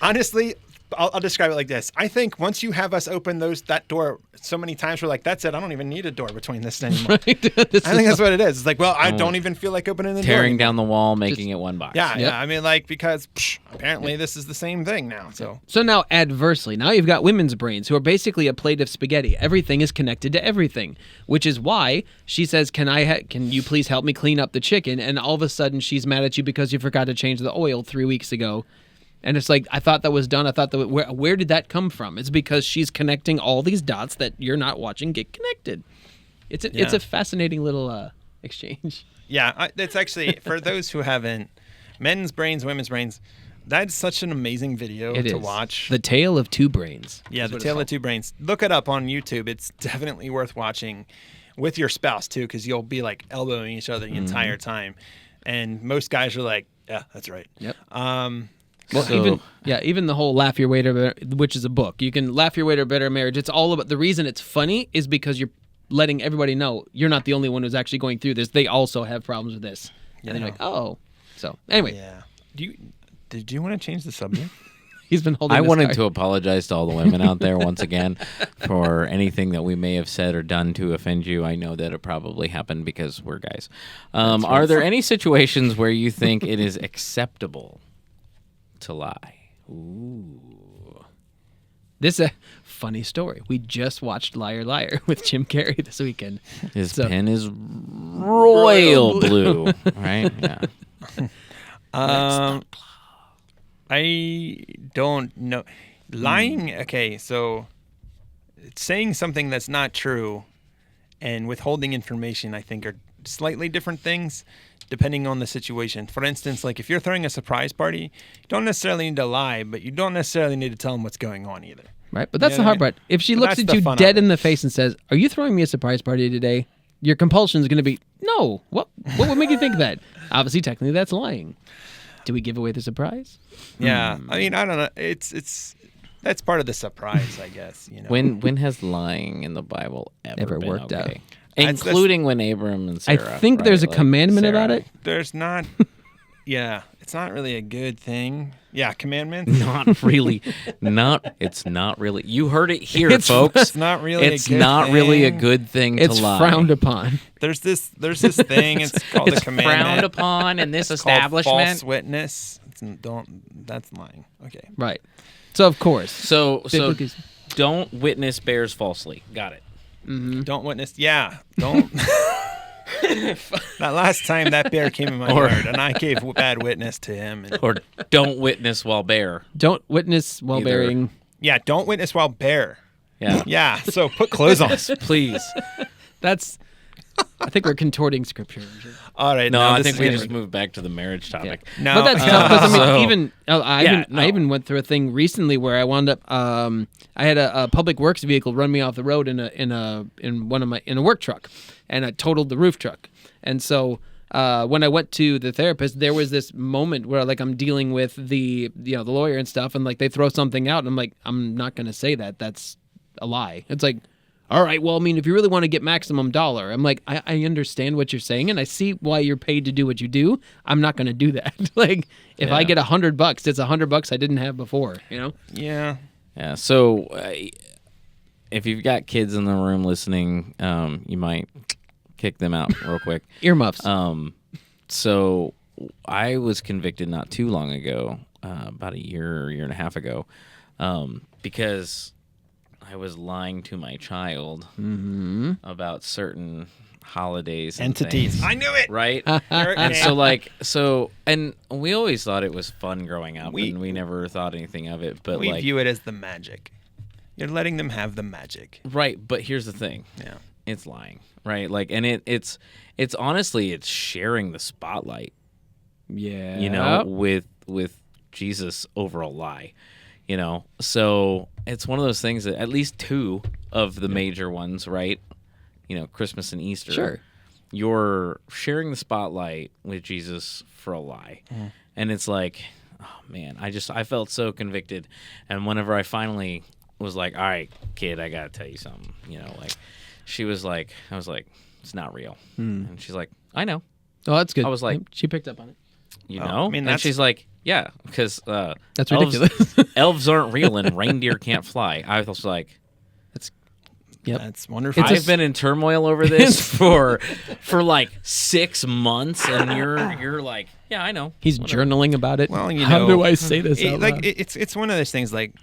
Honestly, I'll describe it like this. I think once you have us open that door so many times, we're like, that's it. I don't even need a door between this anymore. I think that's what it is. It's like, well, I don't even feel like opening the door. tearing down the wall, making it 1 box. Yeah, Yep. yeah. I mean, like, because apparently this is the same thing now. So now, adversely, now you've got women's brains who are basically a plate of spaghetti. Everything is connected to everything, which is why she says, "Can you please help me clean up the chicken?" And all of a sudden, she's mad at you because you forgot to change the oil 3 weeks ago. And it's like, I thought that was done. I thought that where did that come from? It's because she's connecting all these dots that you're not watching get connected. It's a fascinating little exchange. yeah, it's actually for those who haven't, men's brains, women's brains. That's such an amazing video It to is watch. The Tale of Two Brains. Yeah, is The what it's Tale of called. Two Brains. Look it up on YouTube. It's definitely worth watching with your spouse, too, because you'll be, like, elbowing each other the entire time. And most guys are like, yeah, that's right. Yep. Well, So- even the whole Laugh Your Way to Better, which is a book. You can Laugh Your Way to a Better Marriage. It's all about, the reason it's funny is because you're letting everybody know you're not the only one who's actually going through this. They also have problems with this. And they're like, oh. So, anyway, Yeah. Did you want to change the subject? he's been holding I this wanted card. to apologize to all the women out there once again for anything that we may have said or done to offend you. I know that it probably happened because we're guys. Are there any situations where you think it is acceptable to lie? This is a funny story. We just watched Liar Liar with Jim Carrey this weekend. His So- pen is royal blue, right? Yeah. I don't know. Lying, okay, so saying something that's not true and withholding information, I think, are slightly different things depending on the situation. For instance, like if you're throwing a surprise party, you don't necessarily need to lie, but you don't necessarily need to tell them what's going on either. Right? But that's You the know hard what I mean? part. If she So looks that's at the you fun of dead it. in the face and says, "Are you throwing me a surprise party today?" Your compulsion is going to be, "No." What would make you think that? Obviously, technically, that's lying. Do we give away the surprise? Yeah, I mean, I don't know. It's that's part of the surprise, I guess. You know, When has lying in the Bible Ever been worked out? okay? That's- Including when Abram and I Sarah. think there's a right? Like, commandment Sarah. about it. there's not. Yeah, it's not really a good thing. Yeah, commandments. Not really. It's not really. You heard it here, It's- folks. It's not really. It's a good not really a thing. good thing It's to lie. frowned upon. There's this thing. It's called It's a commandment. frowned upon in this It's called establishment. false witness. That's lying. Okay. Right. So, of course. So Biblically- don't witness bears falsely. Got it. Don't witness. Yeah. Don't. That last time that bear came in my Or- yard and I gave bad witness to him. And, Or don't witness while bear. Don't witness while Either. bearing. yeah. Don't witness while bear. Yeah. Yeah. So put clothes on. Please. That's. I think we're contorting scripture. All right. No, now I this think is we getting- just moved back to the marriage topic. No. But that's tough because I mean, So- even I no. even went through a thing recently where I wound up. I had a public works vehicle run me off the road in a work truck, and I totaled the roof truck. And so when I went to the therapist, there was this moment where like I'm dealing with the lawyer and stuff, and like they throw something out, and I'm like, I'm not going to say that. That's a lie. It's like, all right, well, I mean, if you really want to get maximum dollar, I'm like, I understand what you're saying, and I see why you're paid to do what you do. I'm not going to do that. Like, if I get $100, it's $100 I didn't have before, Yeah. Yeah. So if you've got kids in the room listening, you might kick them out real quick. Earmuffs. So I was convicted not too long ago, about a year and a half ago, because I was lying to my child about certain holidays and Entities. things, I knew it. right? And and we always thought it was fun growing up, and we never thought anything of it. But we view it as the magic. You're letting them have the magic. right. But here's the thing. Yeah. It's lying, right? Like, and it's honestly, it's sharing the spotlight, yeah. with Jesus over a lie, So it's one of those things that at least two of the major ones, right? Christmas and Easter. Sure. You're sharing the spotlight with Jesus for a lie. And it's like, oh man, I felt so convicted. And whenever I finally was like, all right, kid, I got to tell you something, she was like, I was like, it's not real. And she's like, I know. Oh, that's good. I was like, Yep, she picked up on it. I mean, and that's- she's like, yeah, because That's ridiculous. elves aren't real and reindeer can't fly. I was like, Yep. That's wonderful. I've been in turmoil over this for like 6 months, and you're like, yeah, I know. He's journaling about it. Well, how do I say this out like loud? it's one of those things like,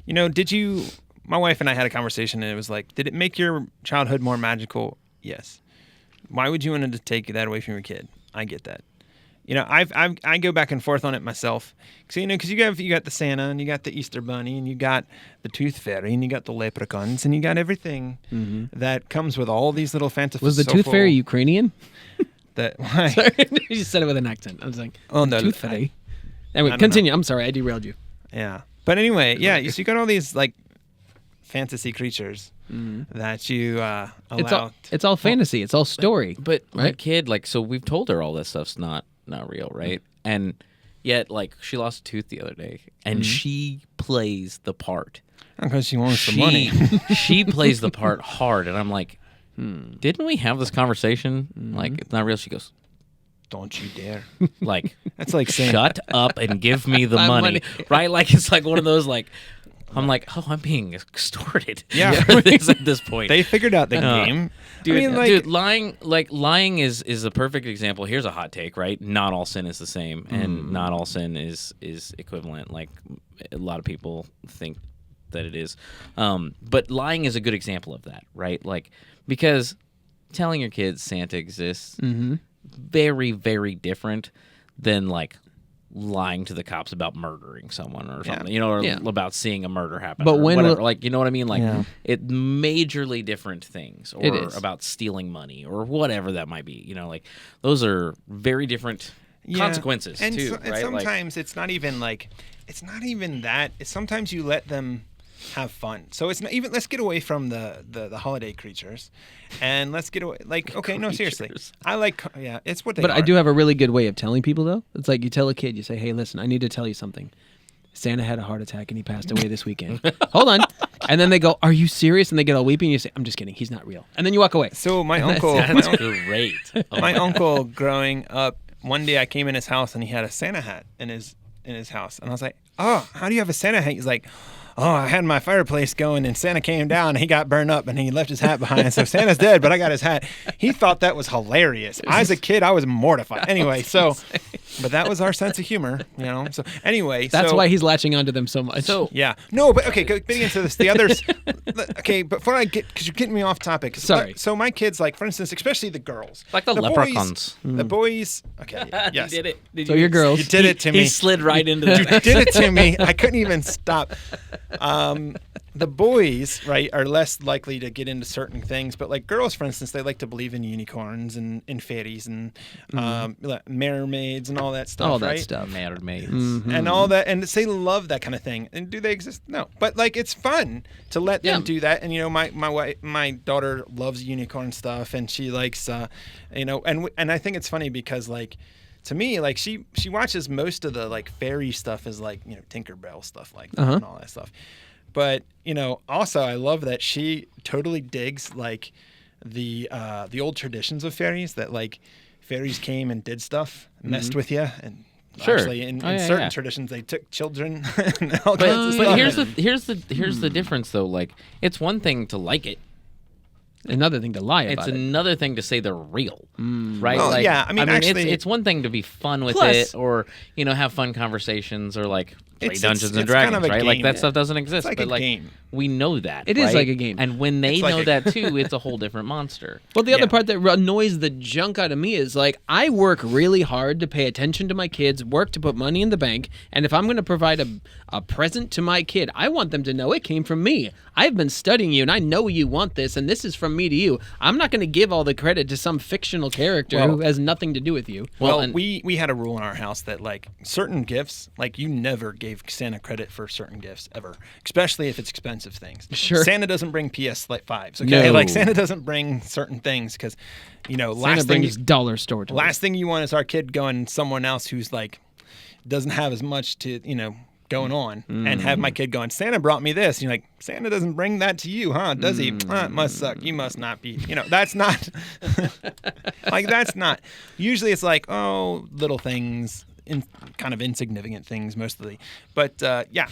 did you? My wife and I had a conversation, and it was like, did it make your childhood more magical? Yes. Why would you want to take that away from your kid? I get that. I go back and forth on it myself. So, because you got the Santa, and you got the Easter Bunny, and you got the Tooth Fairy, and you got the leprechauns, and you got everything that comes with all these little fantasy. Was the Tooth Fairy Ukrainian? Why? Sorry, you just said it with an accent. I was like, Oh, no, Tooth I Fairy. Anyway, don't continue. I'm sorry, I derailed you. Yeah. But anyway, yeah. So you got all these like fantasy creatures that you allow. It's all fantasy. It's all story. But my right? kid, like, so we've told her all this stuff's not real, right? And yet, like, she lost a tooth the other day, and she plays the part. Because she wants the money. She plays the part hard, and I'm like, didn't we have this conversation? Like, it's not real. She goes, Don't you dare. like, That's like saying, shut up and give me the My money. money. Right? Like, it's like one of those, like, I'm like, oh, I'm being extorted. Yeah. for this at this point. they figured out the game. Dude, lying is the perfect example. Here's a hot take, right? Not all sin is the same, and not all sin is equivalent. Like, a lot of people think that it is. But lying is a good example of that, right? Like, because telling your kids Santa exists, very, very different than like lying to the cops about murdering someone or something, or about seeing a murder happen. But or when whatever. will- like, you know what I mean? Like, Yeah. it majorly different things, or It is. about stealing money or whatever that might be. Like, those are very different consequences and too, and right? Like, sometimes it's not even that. It's sometimes you let them have fun. So it's not even. Let's get away from the holiday creatures, and let's get away. Like, okay, no, seriously, Creatures. I like. Yeah, it's what they. But are. I do have a really good way of telling people, though. It's like you tell a kid, you say, hey, listen, I need to tell you something. Santa had a heart attack and he passed away this weekend. Hold on. And then they go, are you serious? And they get all weepy and you say, I'm just kidding. He's not real. And then you walk away. So my uncle, that's great. Oh my uncle growing up, one day I came in his house and he had a Santa hat in his house, and I was like, oh, how do you have a Santa hat? He's like, oh, I had my fireplace going and Santa came down and he got burned up and he left his hat behind. So Santa's dead, but I got his hat. He thought that was hilarious. As a kid, I was mortified. Anyway, but that was our sense of humor, So anyway. That's why he's latching onto them so much. So Yeah. No, but okay, getting into this, the others. Okay, but before because you're getting me off topic. Sorry. So my kids, like, for instance, especially the girls. Like the leprechauns. The boys. Okay. Yes. You did it. Did So you? your girls. You did it to me. He slid right into You that. did it to me. I couldn't even stop. the boys, right, are less likely to get into certain things, but like girls, for instance, they like to believe in unicorns and fairies and like mermaids and all that stuff, All that right? stuff. Mermaids. And all that, and they love that kind of thing. And do they exist? No, but like it's fun to let them Yeah. do that. And my daughter loves unicorn stuff, and she likes, and I think it's funny because like. To me, like she watches most of the like fairy stuff as like Tinkerbell stuff like that and all that stuff, but also I love that she totally digs like the old traditions of fairies, that like fairies came and did stuff, messed with you, and Sure. actually in Oh, yeah, certain yeah. traditions they took children and all kinds of But stuff. here's the difference though. Like it's one thing to like it. Another thing to lie It's about it. another thing to say they're real, right? Well, like, yeah, I mean, actually- it's one thing to be fun with Plus- it, or have fun conversations, or like play It's- Dungeons it's and kind Dragons, of a right? Like game. that stuff doesn't exist. like but a like game. we know that It is right? like a game. and when they It's like know a- that too, it's a whole different monster. Well, the other Yeah. part that annoys the junk out of me is like I work really hard to pay attention to my kids, work to put money in the bank, and if I'm going to provide a present to my kid, I want them to know it came from me. I've been studying you, and I know you want this, and this is from me to you. I'm not going to give all the credit to some fictional character Well- who has nothing to do with you. Well, and- we had a rule in our house that like certain gifts, like you never gave Santa credit for certain gifts ever, especially if it's expensive things. Sure. Santa doesn't bring PS5s. Okay, No. like Santa doesn't bring certain things because, Santa last thing brings dollar store toys. last thing you want is our kid going someone else who's like doesn't have as much to going on, and have my kid going, Santa brought me this. And you're like, Santa doesn't bring that to you, huh? Does he? It must suck. You must not be. That's not like that's not. Usually it's like, oh, little things, kind of insignificant things mostly. But yeah,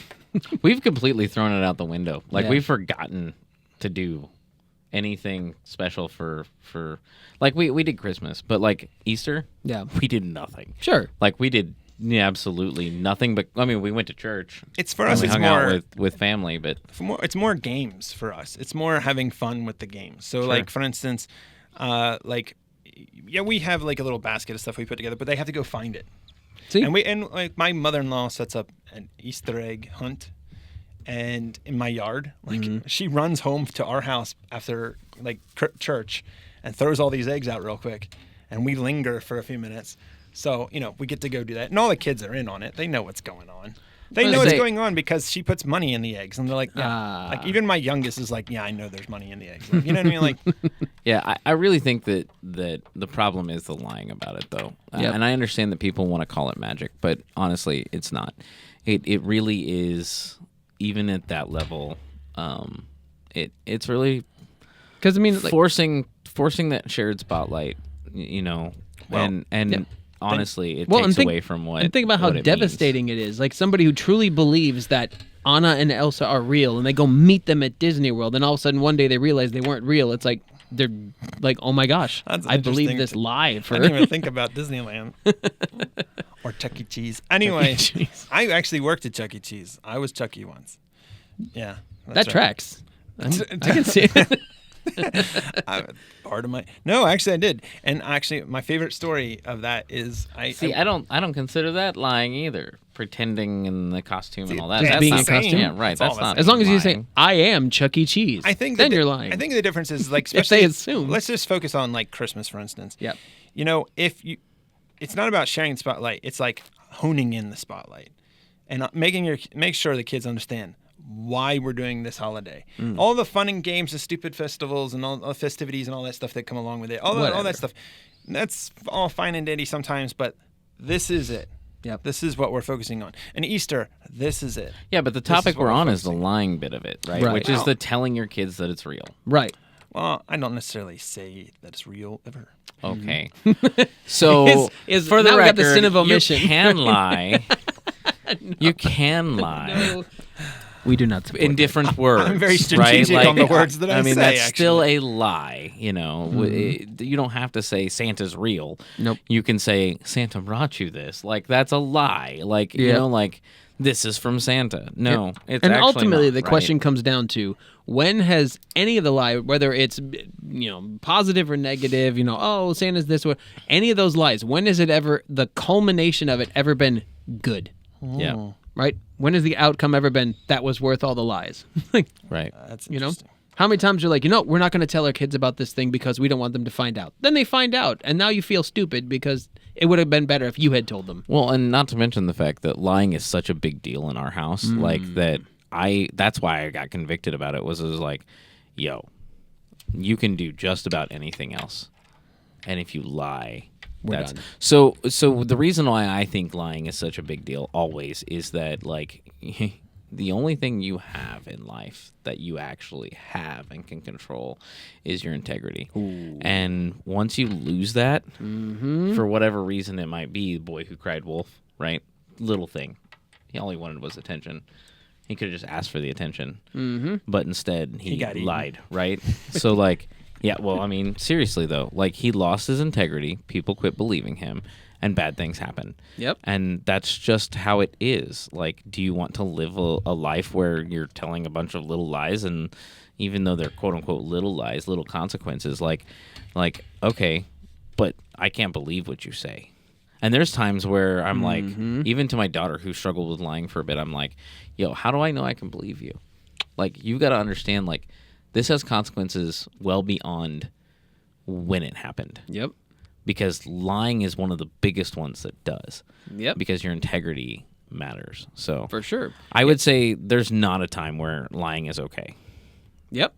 We've completely thrown it out the window. Like Yeah. we've forgotten to do anything special for like we did Christmas, but like Easter, Yeah. we did nothing. Sure. Like we did absolutely nothing. But I mean, we went to church. it's for and us. we It's hung more. out with family, but It's more games for us. It's more having fun with the games. So, like for instance, we have like a little basket of stuff we put together, but they have to go find it. See? And like my mother-in-law sets up an Easter egg hunt, and in my yard, like she runs home to our house after like church, and throws all these eggs out real quick, and we linger for a few minutes. So we get to go do that, and all the kids are in on it. They know what's going on. They I know was what's say- going on because she puts money in the eggs, and they're like, yeah. Like even my youngest is like, yeah, I know there's money in the eggs. Like, you know what I mean? Like, yeah, I really think that the problem is the lying about it, though. Yep. And I understand that people want to call it magic, but honestly, it's not. It really is. Even at that level, it's really Because I mean, like, forcing that shared spotlight. And yeah. honestly, it Well, and takes think- away from what. and think about how what it devastating it is. Like somebody who truly believes that Anna and Elsa are real, and they go meet them at Disney World, and all of a sudden one day they realize they weren't real. It's like they're like, oh my gosh, That's I believe interesting. this lie I for. didn't even think about Disneyland or Chuck E. Cheese. Anyway, I actually worked at Chuck E. Cheese. I was Chucky once. Yeah, that that's right. tracks. I can see it. Part of my no, actually I did, and actually my favorite story of that is I don't consider that lying either. Pretending in the costume and all that. just That's being not in costume? Yeah, right. It's all That's the not. same. As long as you say, lying. I am Chuck E. Cheese, I think then the, you're lying. I think the difference is like If they especially assume. Let's just focus on like Christmas, for instance. Yep. It's not about sharing the spotlight. It's like honing in the spotlight and make sure the kids understand why we're doing this holiday. All the fun and games, the stupid festivals and all the festivities and all that stuff that come along with it. All Whatever. that stuff. That's all fine and dandy sometimes, but this is it. Yep. This is what we're focusing on. And Easter, this is it. Yeah, but the is topic what we're we're on is the focusing lying bit of it, right? Right. Which is Wow. the telling your kids that it's real. Right. Well, I don't necessarily say that it's real ever. Okay. So Is- for the now we got record, the sin of omission. you can lie. You can lie. No. We do not support In that. different words. I'm very right? strategic Like, on the words that I mean, say, that's actually. still a lie. You don't have to say Santa's real. Nope. You can say Santa brought you this. Like that's a lie. Like Yeah. like this is from Santa. No, it's and actually ultimately not, the right? question comes down to when has any of the lie, whether it's positive or negative, oh, Santa's this way, any of those lies, when has it ever, the culmination of it ever been good? Yeah. right? When has the outcome ever been that was worth all the lies? Like, Right. That's you know, interesting. how many times you're like, we're not going to tell our kids about this thing because we don't want them to find out. Then they find out, and now you feel stupid because it would have been better if you had told them. Well, and not to mention the fact that lying is such a big deal in our house, like that. That's why I got convicted about it. Was like, yo, you can do just about anything else, and if you lie, We're that's done. so. So the reason why I think lying is such a big deal always is that like. The only thing you have in life that you actually have and can control is your integrity. Ooh. And once you lose that, for whatever reason it might be, the boy who cried wolf, right? Little thing. All he wanted was attention. He could have just asked for the attention. But instead, he got eaten. lied, right? So, like, yeah, well, I mean, seriously, though. Like, he lost his integrity. People quit believing him. And bad things happen. Yep. And that's just how it is. Like, do you want to live a life where you're telling a bunch of little lies, and even though they're quote unquote little lies, little consequences, like, okay, but I can't believe what you say. And there's times where I'm like, even to my daughter who struggled with lying for a bit, I'm like, yo, how do I know I can believe you? Like, you've got to understand, like, this has consequences well beyond when it happened. Yep. Because lying is one of the biggest ones that does. Yep. Because your integrity matters. So For sure. I would say there's not a time where lying is okay. Yep.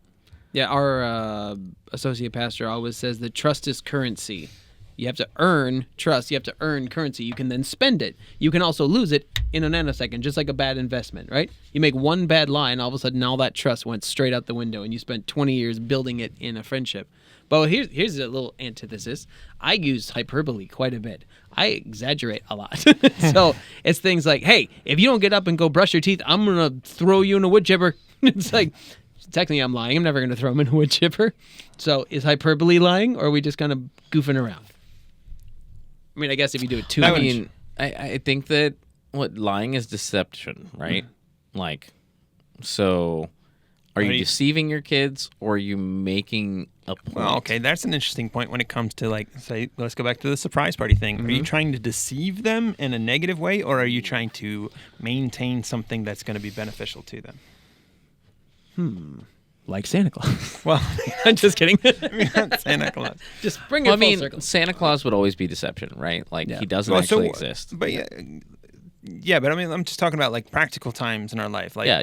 Yeah, our associate pastor always says that trust is currency. You have to earn trust. You have to earn currency. You can then spend it. You can also lose it in a nanosecond, just like a bad investment, right? You make one bad lie, and all of a sudden, all that trust went straight out the window, and you spent 20 years building it in a friendship. But here's a little antithesis. I use hyperbole quite a bit. I exaggerate a lot. So it's things like, hey, if you don't get up and go brush your teeth, I'm going to throw you in a wood chipper. It's like, technically I'm lying. I'm never going to throw him in a wood chipper. So is hyperbole lying, or are we just kind of goofing around? I mean, I guess if you do it too I much. mean, I think that lying is deception, right? Like, so are you deceiving your kids, or are you making a point? Well, okay, that's an interesting point when it comes to, like, say, let's go back to the surprise party thing. Are you trying to deceive them in a negative way, or are you trying to maintain something that's going to be beneficial to them? Like Santa Claus. Well, I'm just kidding. not Santa Claus. Just bring it Well, I full mean, circle. Santa Claus would always be deception, right? Like, Yeah. he doesn't Well, actually exist. But yeah, but I mean, I'm just talking about, like, practical times in our life. Like, Yeah.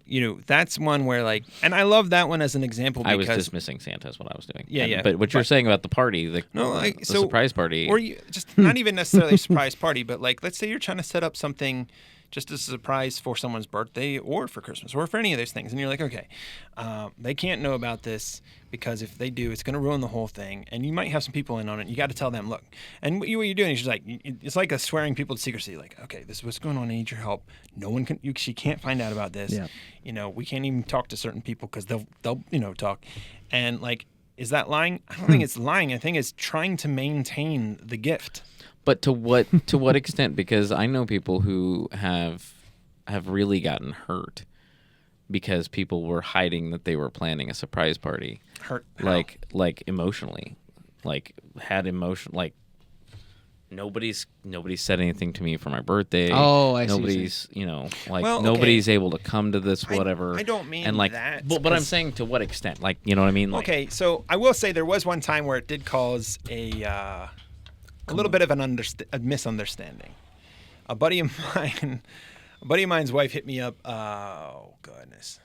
you know, that's one where, like, and I love that one as an example I was because dismissing Santa is what I was doing. Yeah, yeah. But what you're saying about the party, the so surprise party. or you just not even necessarily a surprise party, but, like, let's say you're trying to set up something just as a surprise for someone's birthday or for Christmas or for any of those things, and you're like, okay, they can't know about this because if they do, it's going to ruin the whole thing, and you might have some people in on it. You got to tell them, look, and what you're doing is just like, it's like a swearing people to secrecy. Like, okay, this is what's going on. I need your help. No one can. She can't find out about this. Yeah. You know, we can't even talk to certain people because they'll talk, and, like, is that lying? I don't think it's lying. I think it's trying to maintain the gift. But to what extent? Because I know people who have really gotten hurt because people were hiding that they were planning a surprise party. Hurt. How? Like emotionally, like had emotion. Like nobody's said anything to me for my birthday. Oh, I see. Nobody's like Well, okay. nobody's able to come to this whatever. I don't mean and like, that, But I'm 'cause- saying to what extent? Like, you know what I mean? Like, Okay, so I will say there was one time where it did cause a little bit of a misunderstanding. A buddy of mine's wife hit me up. Oh goodness,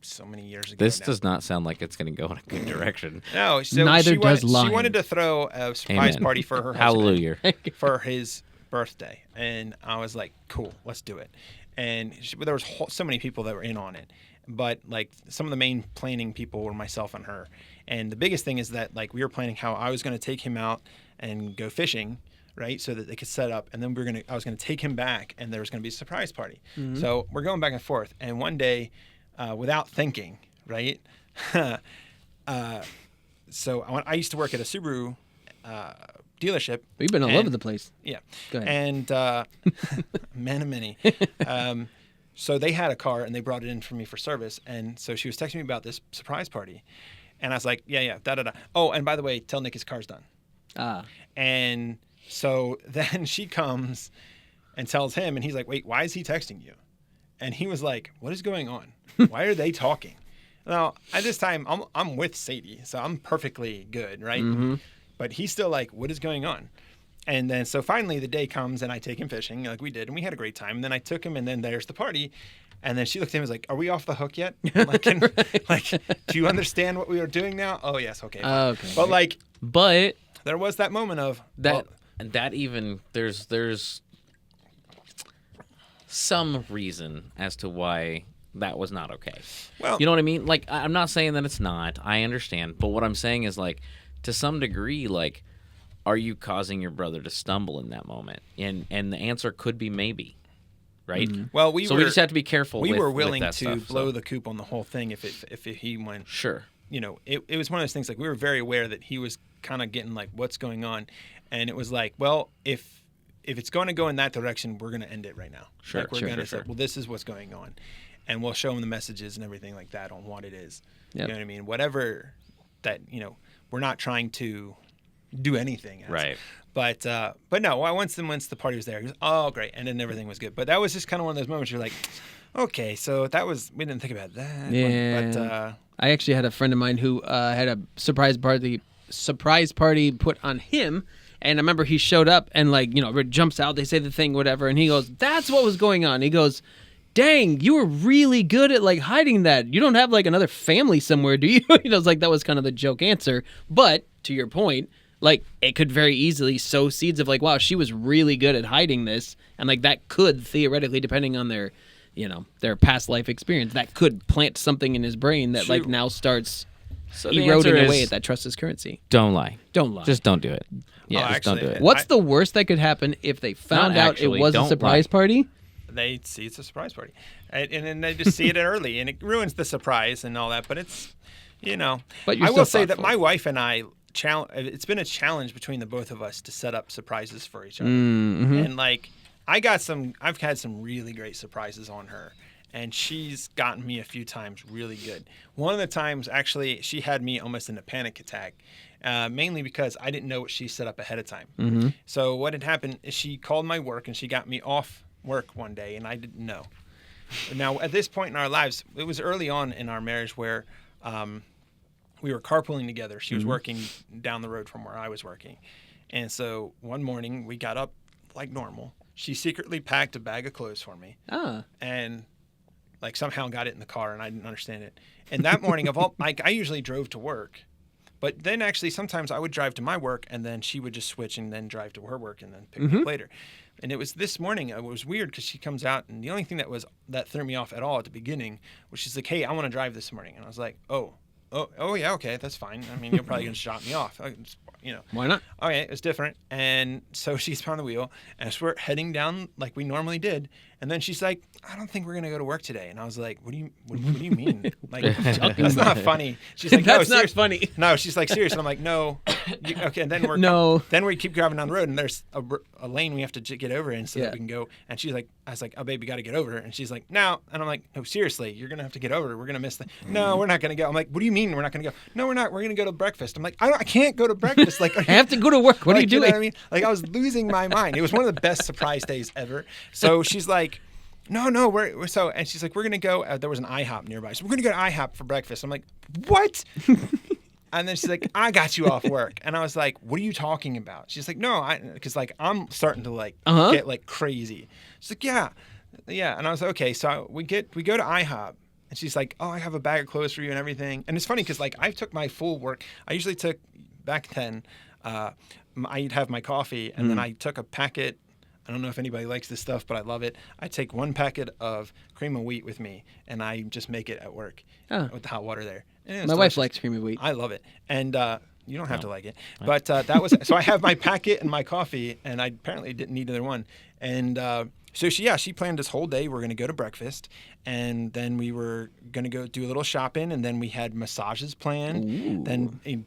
so many years ago. This now. does not sound like it's going to go in a good direction. No, so Neither she does wanted, lying. She wanted to throw a surprise Amen. party for her husband Hallelujah. for his birthday, and I was like, "Cool, let's do it." And there was so many people that were in on it, but, like, some of the main planning people were myself and her. And the biggest thing is that, like, we were planning how I was going to take him out and go fishing, right, so that they could set up, and then I was going to take him back, and there was going to be a surprise party. So we're going back and forth, and one day, without thinking, right, so I used to work at a Subaru dealership. We've been all and- over the place. Yeah. Go ahead. And man of many. So they had a car and they brought it in for me for service. And so she was texting me about this surprise party. And I was like, yeah, da-da-da. Oh, and by the way, tell Nick his car's done. Ah. And so then she comes and tells him, and he's like, wait, why is he texting you? And he was like, what is going on? Why are they talking? Now, at this time, I'm with Sadie, so I'm perfectly good, right? Mm-hmm. But he's still like, what is going on? And then, so finally the day comes and I take him fishing like we did, and we had a great time. And then I took him, and then there's the party. And then she looked at him and was like, are we off the hook yet? Like, do you understand what we are doing now? Oh, yes. Okay. Fine. Okay. But like, But there was that moment of that well, and that even there's some reason as to why that was not okay. well, You know what I mean? Like, I'm not saying that it's not. I understand. But what I'm saying is, like, to some degree, like, are you causing your brother to stumble in that moment? And the answer could be maybe, right? well, We just have to be careful. We with, were with willing that to stuff, blow so. the coop on the whole thing if he went. Sure. You know, it was one of those things like we were very aware that he was kind of getting like, what's going on? And it was like, well, if it's going to go in that direction, we're going to end it right now. Sure, like we're sure, going to sure, say, well, this is what's going on. And we'll show him the messages and everything like that on what it is. Yep. You know what I mean? Whatever that, we're not trying to do anything. Right. But no, once the party was there, he was, oh, great. And then everything was good. But that was just kind of one of those moments you're like, okay, so we didn't think about that. Yeah. But, I actually had a friend of mine who had a surprise party put on him, and I remember he showed up and jumps out. They say the thing, whatever, and he goes, "That's what was going on." He goes, "Dang, you were really good at hiding that. You don't have another family somewhere, do you?" That was kind of the joke answer. But to your point, it could very easily sow seeds of wow, she was really good at hiding this, and that could theoretically, depending on their past life experience, that could plant something in his brain that True. now starts So the eroding answer away is, at that trust as currency. don't lie. Don't lie. Just don't do it. Yeah, just don't do actually, it. What's the worst that could happen if they found out actually, it was a don't surprise lie. party? they see it's a surprise party, and then they just see it early, and it ruins the surprise and all that. But it's, But you're I will still say that thoughtful. my wife and I it's been a challenge between the both of us to set up surprises for each other, Mm-hmm. and I've had some really great surprises on her. And she's gotten me a few times really good. One of the times, actually, she had me almost in a panic attack, mainly because I didn't know what she set up ahead of time. Mm-hmm. So what had happened is she called my work and she got me off work one day, and I didn't know. Now, at this point in our lives, it was early on in our marriage where we were carpooling together. She was working down the road from where I was working. And so one morning, we got up like normal. She secretly packed a bag of clothes for me. Ah. And somehow got it in the car, and I didn't understand it. And that morning of all, I usually drove to work, but then actually sometimes I would drive to my work, and then she would just switch and then drive to her work and then pick me up later. And it was this morning, it was weird because she comes out, and the only thing that threw me off at all at the beginning was she's like, "Hey, I want to drive this morning," and I was like, "Oh yeah, okay, that's fine. I mean, you're probably gonna shop me off, Why not? Okay, it was different. And so she's behind the wheel, and so we're heading down like we normally did. And then she's like, "I don't think we're gonna go to work today." And I was like, "What do you mean? That's not funny." She's like, "No, That's not serious- funny. No, she's like, "Serious?" And I'm like, "No." Okay, and then No. Then we keep driving down the road, and there's a lane we have to get over in so Yeah. that we can go. And she's like, I was like, "Oh, babe, you got to get over." And she's like, "No." And I'm like, "No, seriously, you're gonna have to get over. We're gonna miss the." "No, we're not gonna go." I'm like, "What do you mean we're not gonna go?" "No, we're not. We're gonna go to breakfast." I'm like, I can't go to breakfast. Like, I have to go to work. What are you know doing? what I mean? I was losing my mind. It was one of the best surprise days ever. So she's like, no, we're so, and she's like, "We're gonna go." There was an IHOP nearby, so we're gonna go to IHOP for breakfast. I'm like, "What?" And then she's like, "I got you off work," and I was like, "What are you talking about?" She's like, "No, because I'm starting to get crazy." She's like, "Yeah," and I was like, "Okay." So we go to IHOP. And she's like, "Oh, I have a bag of clothes for you and everything." And it's funny because I took my full work. I usually took back then. I'd have my coffee, and then I took a packet. I don't know if anybody likes this stuff, but I love it. I take one packet of cream of wheat with me, and I just make it at work with the hot water there. And it was My wife delicious. likes cream of wheat. I love it, and you don't have to like it. But that was so. I have my packet and my coffee, and I apparently didn't need either one. And so she planned this whole day. We're going to go to breakfast, and then we were going to go do a little shopping, and then we had massages planned. Ooh.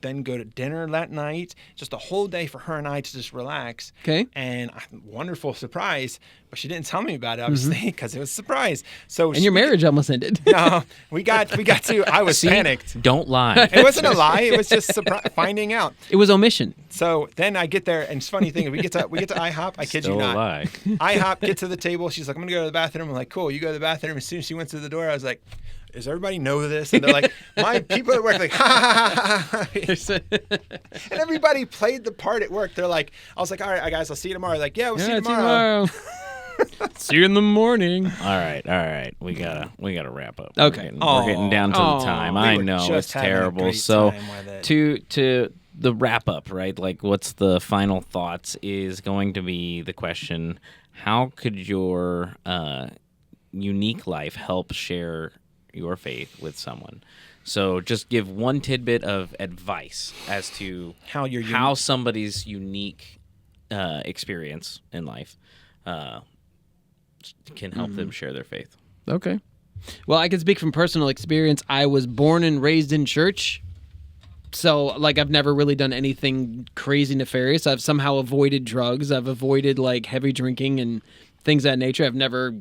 Then go to dinner that night. Just a whole day for her and I to just relax. Okay. And wonderful surprise. But she didn't tell me about it, obviously, because it was a surprise. So And your marriage almost ended. No, we got to. I was panicked. Don't lie. It wasn't a lie. It was just finding out. It was omission. So then I get there, and it's funny thing. We get to IHOP. I kid Still you a not. lie. IHOP, get to the table. She's like, I'm gonna go to the bathroom. I'm like, cool. You go to the bathroom. As soon as she went through the door, I was like, does everybody know this? And they're like, my people at work, like, ha ha ha ha. And everybody played the part at work. They're like, I was like, all right, guys, I'll see you tomorrow. Like, yeah, we'll see you tomorrow. See you in the morning. All right. We gotta wrap up. Okay. We're getting down to the time. I were know just it's having a terrible. great So time with it. to the wrap up, right? Like, what's the final thoughts? Is going to be the question: how could your unique life help share your faith with someone? So just give one tidbit of advice as to how somebody's unique experience in life can help them share their faith. Okay. Well, I can speak from personal experience. I was born and raised in church. So, like, I've never really done anything crazy nefarious. I've somehow avoided drugs. I've avoided, like, heavy drinking and things of that nature. I've never,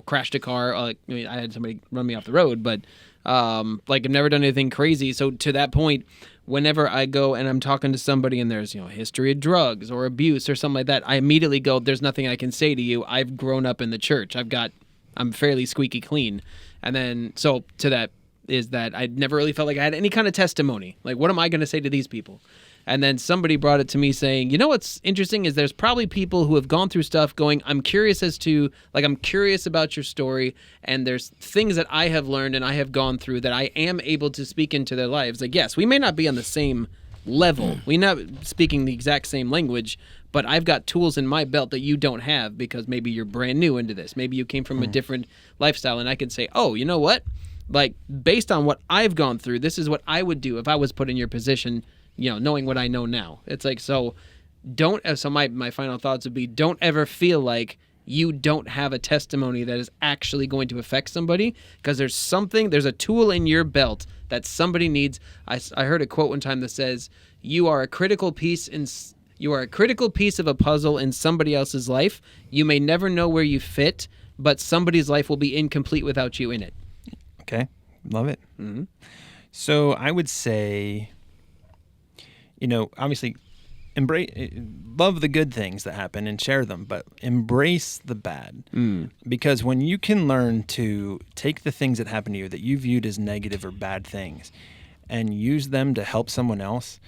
crashed a car. I had somebody run me off the road, but, I've never done anything crazy. So, to that point, whenever I go and I'm talking to somebody and there's, a history of drugs or abuse or something like that, I immediately go, there's nothing I can say to you. I've grown up in the church. I'm fairly squeaky clean. And then, so to that is that I never really felt like I had any kind of testimony. Like, what am I going to say to these people? And then somebody brought it to me saying, what's interesting is there's probably people who have gone through stuff going, I'm curious about your story, and there's things that I have learned and I have gone through that I am able to speak into their lives. Like, yes, we may not be on the same level. We're not speaking the exact same language, but I've got tools in my belt that you don't have because maybe you're brand new into this. Maybe you came from a different lifestyle, and I could say, oh, you know what? Like, based on what I've gone through, this is what I would do if I was put in your position, knowing what I know now. It's like, so my final thoughts would be, don't ever feel like you don't have a testimony that is actually going to affect somebody, because there's a tool in your belt that somebody needs. I heard a quote one time that says, you are a critical piece of a puzzle in somebody else's life. You may never know where you fit, but somebody's life will be incomplete without you in it. Okay, love it. Mm-hmm. So I would say, obviously, love the good things that happen and share them, but embrace the bad. Because when you can learn to take the things that happen to you that you viewed as negative or bad things and use them to help someone else,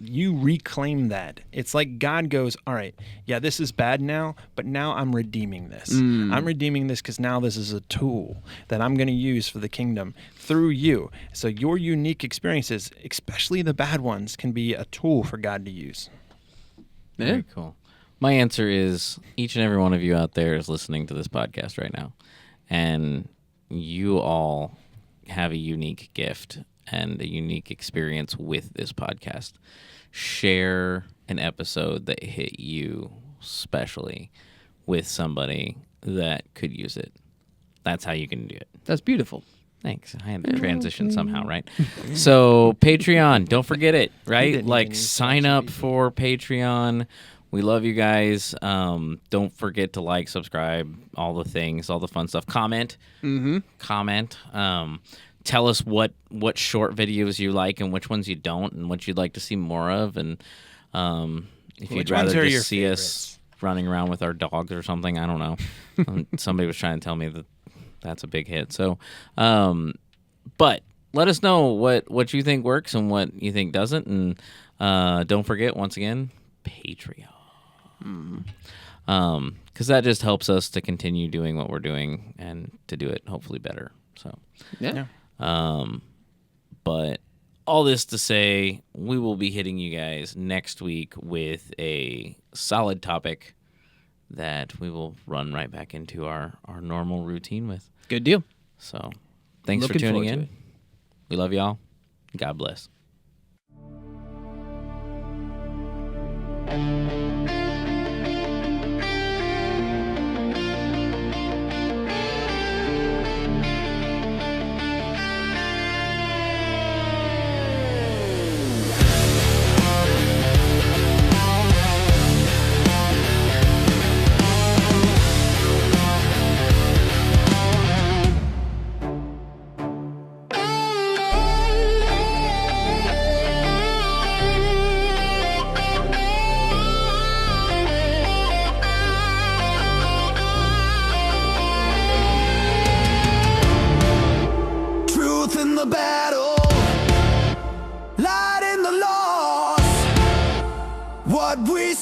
you reclaim that. It's like God goes, all right, yeah, this is bad now, but now I'm redeeming this. I'm redeeming this because now this is a tool that I'm going to use for the kingdom through you. So your unique experiences, especially the bad ones, can be a tool for God to use. Yeah. Very cool. My answer is each and every one of you out there is listening to this podcast right now, and you all have a unique gift and a unique experience with this podcast. Share an episode that hit you specially with somebody that could use it. That's how you can do it. That's beautiful. Thanks. I had to transition somehow, right? So Patreon, don't forget it, right? Like, sign up for Patreon. We love you guys. Don't forget to like, subscribe, all the things, all the fun stuff. Comment. Comment. Tell us what short videos you like and which ones you don't, and what you'd like to see more of. And if you'd rather just see us running around with our dogs or something, I don't know. Somebody was trying to tell me that's a big hit. So, but let us know what you think works and what you think doesn't. And don't forget, once again, Patreon. Because that just helps us to continue doing what we're doing and to do it hopefully better. So, Yeah. But all this to say, we will be hitting you guys next week with a solid topic that we will run right back into our normal routine with. Good deal. So, thanks for Looking tuning forward to in. it. We love y'all. God bless. the battle, light in the loss. What we